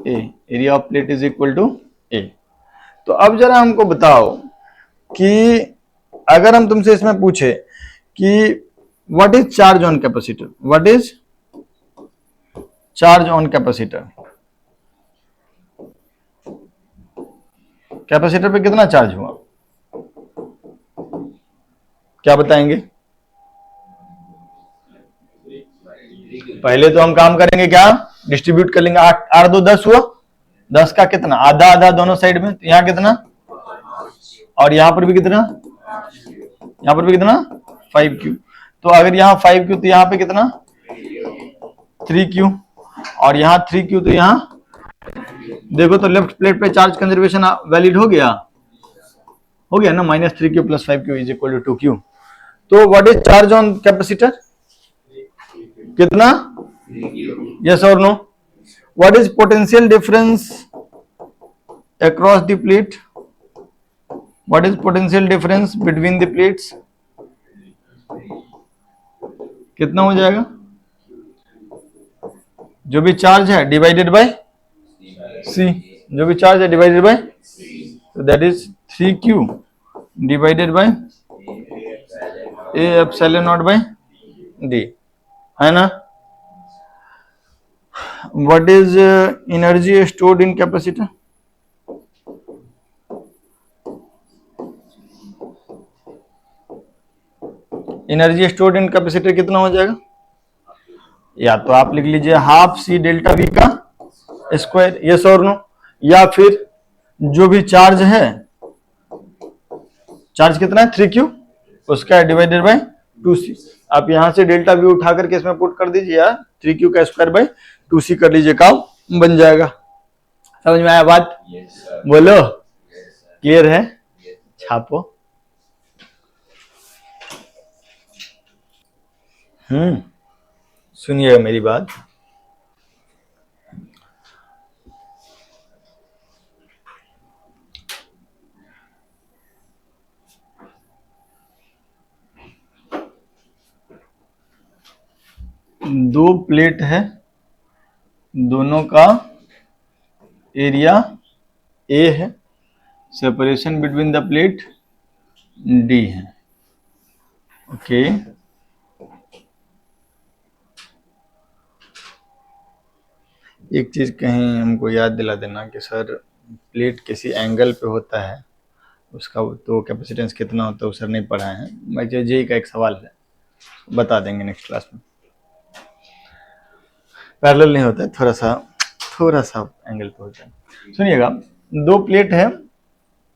A, area of plate is equal to A। तो अब जरा हमको बताओ कि अगर हम तुमसे इसमें पूछे कि what is charge on capacitor, what is charge on capacitor, capacitor पे कितना चार्ज हुआ, क्या बताएंगे। पहले तो हम काम करेंगे क्या, डिस्ट्रीब्यूट कर लेंगे, 8 2 10 हुआ, 10 का कितना, आधा आधा दोनों साइड में, तो यहां कितना, और यहां पर भी कितना, यहां पर भी कितना 5Q। तो अगर यहां 5Q तो यहां पे कितना 3Q, और यहां 3Q तो यहां देखो तो लेफ्ट प्लेट पे चार्ज कंजर्वेशन वैलिड हो गया ना, -3Q + 5Q is equal to 2Q। तो what is charge on capacitor, कितना, यस और no. What is potential difference across the plate, what is potential difference between the plates, कितना हो जाएगा, जो भी चार्ज है डिवाइडेड बाय C, जो भी चार्ज है डिवाइडेड बाय, तो that is 3Q divided by A epsilon naught by D, है ना। What is energy stored in capacitor, energy stored in capacitor कितना हो जाएगा, या तो आप लिख लीजिए हाफ C डेल्टा V का स्क्वायर, यस और नो, या फिर जो भी चार्ज है, चार्ज कितना है 3Q, उसका डिवाइडेड बाय 2C। आप यहां से डेल्टा V उठा करके इसमें पुट कर दीजिए, या 3Q का स्क्वायर बाय 2C कर लीजिए, काम बन जाएगा। समझ में आया बात, बोलो, क्लियर है, छापो। सुनिएगा मेरी बात, दो प्लेट है, दोनों का एरिया A है, separation between the plate D है, ओके। एक चीज कहीं हमको याद दिला देना कि सर प्लेट किसी एंगल पे होता है, उसका तो कैपेसिटेंस कितना होता है वो सर नहीं पढ़ाए हैं, मैं जेई का एक सवाल है, बता देंगे नेक्स्ट क्लास में। पैरेलल नहीं होता है, थोड़ा सा एंगल पे होता है। सुनिएगा, दो प्लेट है,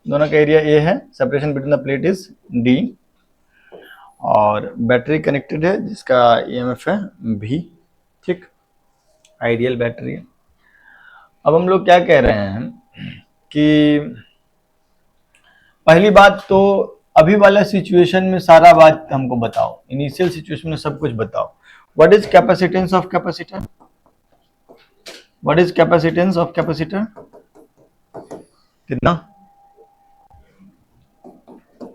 दोनों का एरिया A है, separation between the plate is D, और बैटरी कनेक्टेड है जिसका EMF है V, ठीक, आइडियल बैटरी है। अब हम लोग क्या कह रहे हैं कि पहली बात तो अभी वाला सिचुएशन में सारा बात हमको बताओ, इनिशियल सिचुएशन में सब कुछ बताओ। What is capacitance of capacitor, what is capacitance of capacitor? कितना?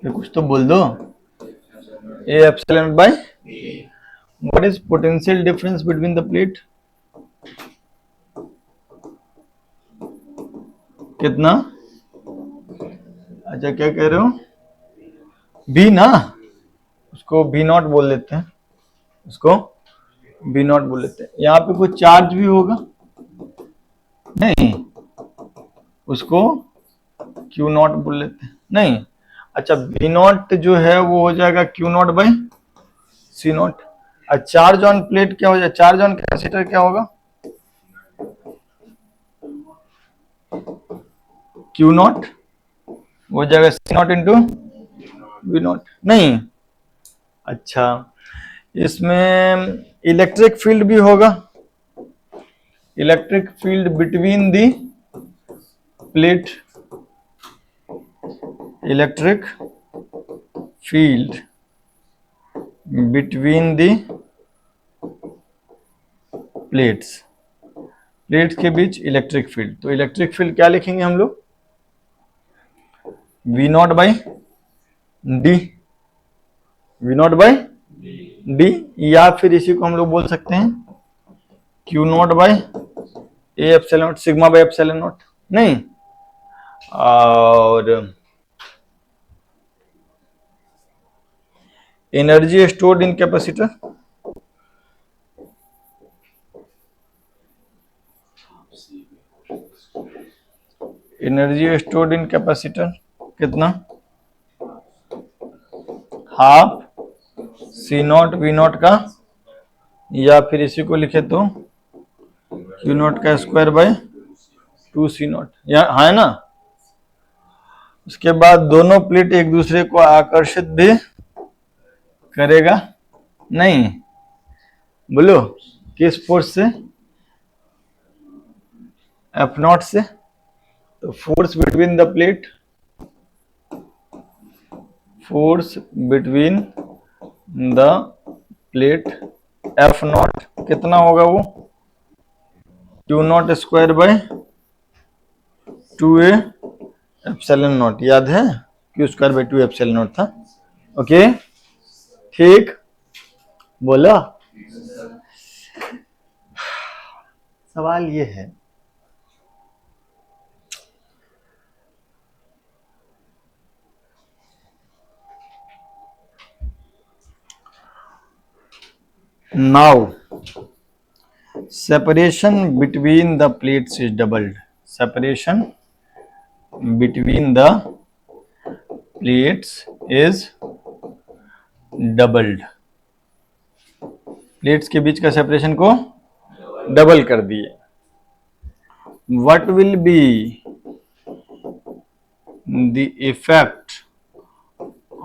ये कुछ तो बोल दो। A epsilon bye. What is potential difference between the plate? कितना? अच्छा क्या कह रहे हो? बी ना, उसको बी नॉट बोल देते हैं, उसको बी नॉट बोल लेते हैं। यहाँ पे कोई चार्ज भी होगा नहीं, उसको क्यू नॉट बोल लेते हैं। नहीं, अच्छा बी नॉट जो है वो हो जाएगा Q naught by C naught. और चार्ज ऑन प्लेट क्या हो जाएगा? चार्ज ऑन कैपेसिटर क्या होगा? क्यू नॉट हो जाएगा C naught into V naught. नहीं, अच्छा इसमें इलेक्ट्रिक फील्ड भी होगा। Electric field between the plate, electric field between the plates, plates के बीच इलेक्ट्रिक फील्ड। तो इलेक्ट्रिक फील्ड क्या लिखेंगे हम लोग? V naught by D, V naught by D, या फिर इसी को हम लोग बोल सकते हैं Q naught by A epsilon naught, sigma by epsilon naught. नहीं, और energy stored in capacitor, energy stored in capacitor कितना? Half C naught V naught का, या फिर इसी को लिखे तो क्यू नॉट का स्क्वायर बाय 2 सी नॉट, या हाँ है ना। उसके बाद दोनों प्लेट एक दूसरे को आकर्षित भी करेगा नहीं, बोलो किस फोर्स से? एफ नॉट से। तो force between the plate, force between the plate F not कितना होगा? वो Q not square by 2a epsilon not, याद है? Q square by 2 epsilon not था। ओके ठीक, बोला। सवाल ये है, now separation between the plates is doubled, separation between the plates is doubled, plates के बीच का सेपरेशन को डबल कर दिए। what will be the effect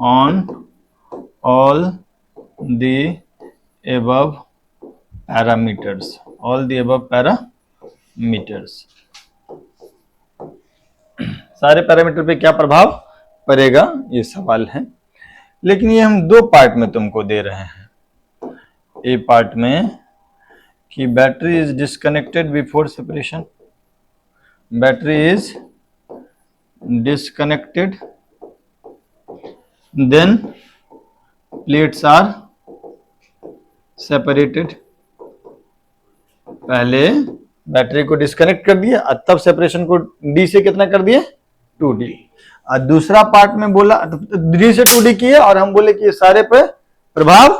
on all the above parameters, all the above parameters, सारे पैरामीटर पे क्या प्रभाव पड़ेगा, ये सवाल है। लेकिन ये हम दो पार्ट में तुमको दे रहे हैं। ए पार्ट में कि battery is disconnected before separation, battery is disconnected, then plates are separated. पहले बैटरी को डिस्कनेक्ट कर दिया और तब सेपरेशन को डी से कितना कर दिए? 2d। और दूसरा पार्ट में बोला डी से 2d किए और हम बोले कि ये सारे पे प्रभाव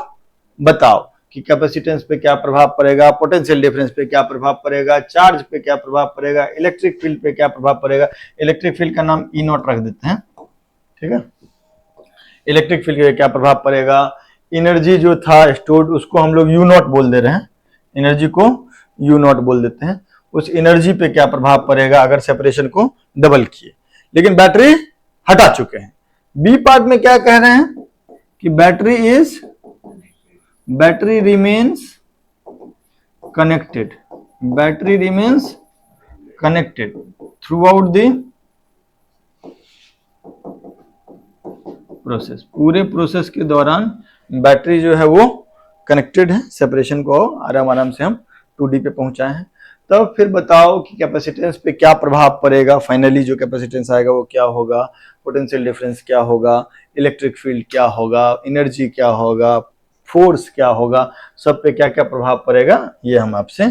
बताओ कि कैपेसिटेंस पे क्या प्रभाव पड़ेगा, पोटेंशियल डिफरेंस पे क्या प्रभाव पड़ेगा, चार्ज पे क्या प्रभाव पड़ेगा, इलेक्ट्रिक फील्ड पे क्या प्रभाव पड़ेगा। इलेक्ट्रिक फील्ड का नाम ई नॉट रख देते हैं, ठीक है। इलेक्ट्रिक फील्ड पे क्या प्रभाव पड़ेगा, एनर्जी जो था स्टोर्ड उसको हम लोग यू नॉट बोल दे रहे हैं, एनर्जी को यू नॉट बोल देते हैं। उस एनर्जी पे क्या प्रभाव पड़ेगा अगर सेपरेशन को डबल किए, लेकिन बैटरी हटा चुके हैं। बी पार्ट में क्या कह रहे हैं कि battery remains connected, battery remains connected through out the process, पूरे प्रोसेस के दौरान बैटरी जो है वो कनेक्टेड है। सेपरेशन को आराम आराम से हम 2d पे पहुंचाए हैं। तब फिर बताओ कि कैपेसिटेंस पे क्या प्रभाव पड़ेगा, फाइनली जो कैपेसिटेंस आएगा वो क्या होगा, पोटेंशियल डिफरेंस क्या होगा, इलेक्ट्रिक फील्ड क्या होगा, एनर्जी क्या होगा, फोर्स क्या होगा, सब पे क्या क्या प्रभाव पड़ेगा, ये हम आपसे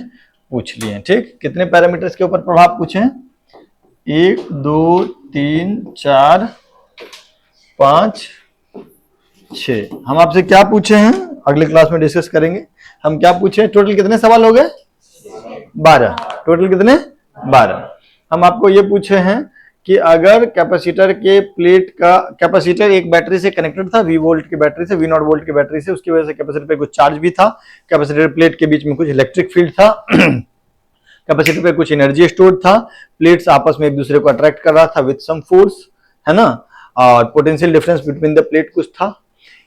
पूछ लिए। ठीक, कितने पैरामीटर्स के ऊपर प्रभाव पूछे हैं? 1 2 3 4 5 6। हम आपसे क्या पूछे हैं अगले क्लास में डिस्कस करेंगे। हम क्या पूछे, टोटल कितने सवाल हो गए? 12। टोटल कितने? 12। हम आपको ये पूछे हैं कि अगर कैपेसिटर के प्लेट का, कैपेसिटर एक बैटरी से कनेक्टेड था, V वोल्ट की बैटरी से, V0 वोल्ट की बैटरी से, उसकी वजह से कैपेसिटर पे कुछ चार्ज भी था, कैपेसिटर प्लेट के बीच में कुछ इलेक्ट्रिक फील्ड था कैपेसिटर पे कुछ एनर्जी स्टोर था, प्लेट्स आपस में एक दूसरे को अट्रैक्ट कर रहा था विद सम फोर्स, है ना, और potential difference between the plate कुछ था।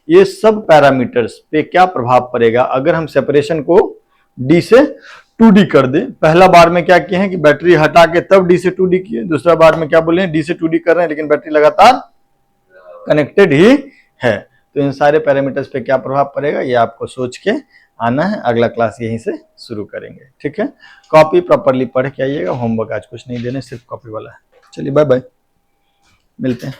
ये सब पैरामीटर्स पे क्या प्रभाव पड़ेगा अगर हम सेपरेशन को D से 2D कर दे। पहला बार में क्या किए हैं कि बैटरी हटा के तब D से 2D किए, दूसरा बार में क्या बोले हैं, D से 2D कर रहे हैं लेकिन बैटरी लगातार कनेक्टेड ही है। तो इन सारे पैरामीटर्स पे क्या प्रभाव पड़ेगा ये आपको सोच के आना है। अगला क्लास यहीं से शुरू करेंगे, ठीक है। कॉपी प्रॉपरली पढ़ के आइएगा, होमवर्क आज कुछ नहीं देने, सिर्फ कॉपी वाला है। चलिए बाय बाय, मिलते हैं।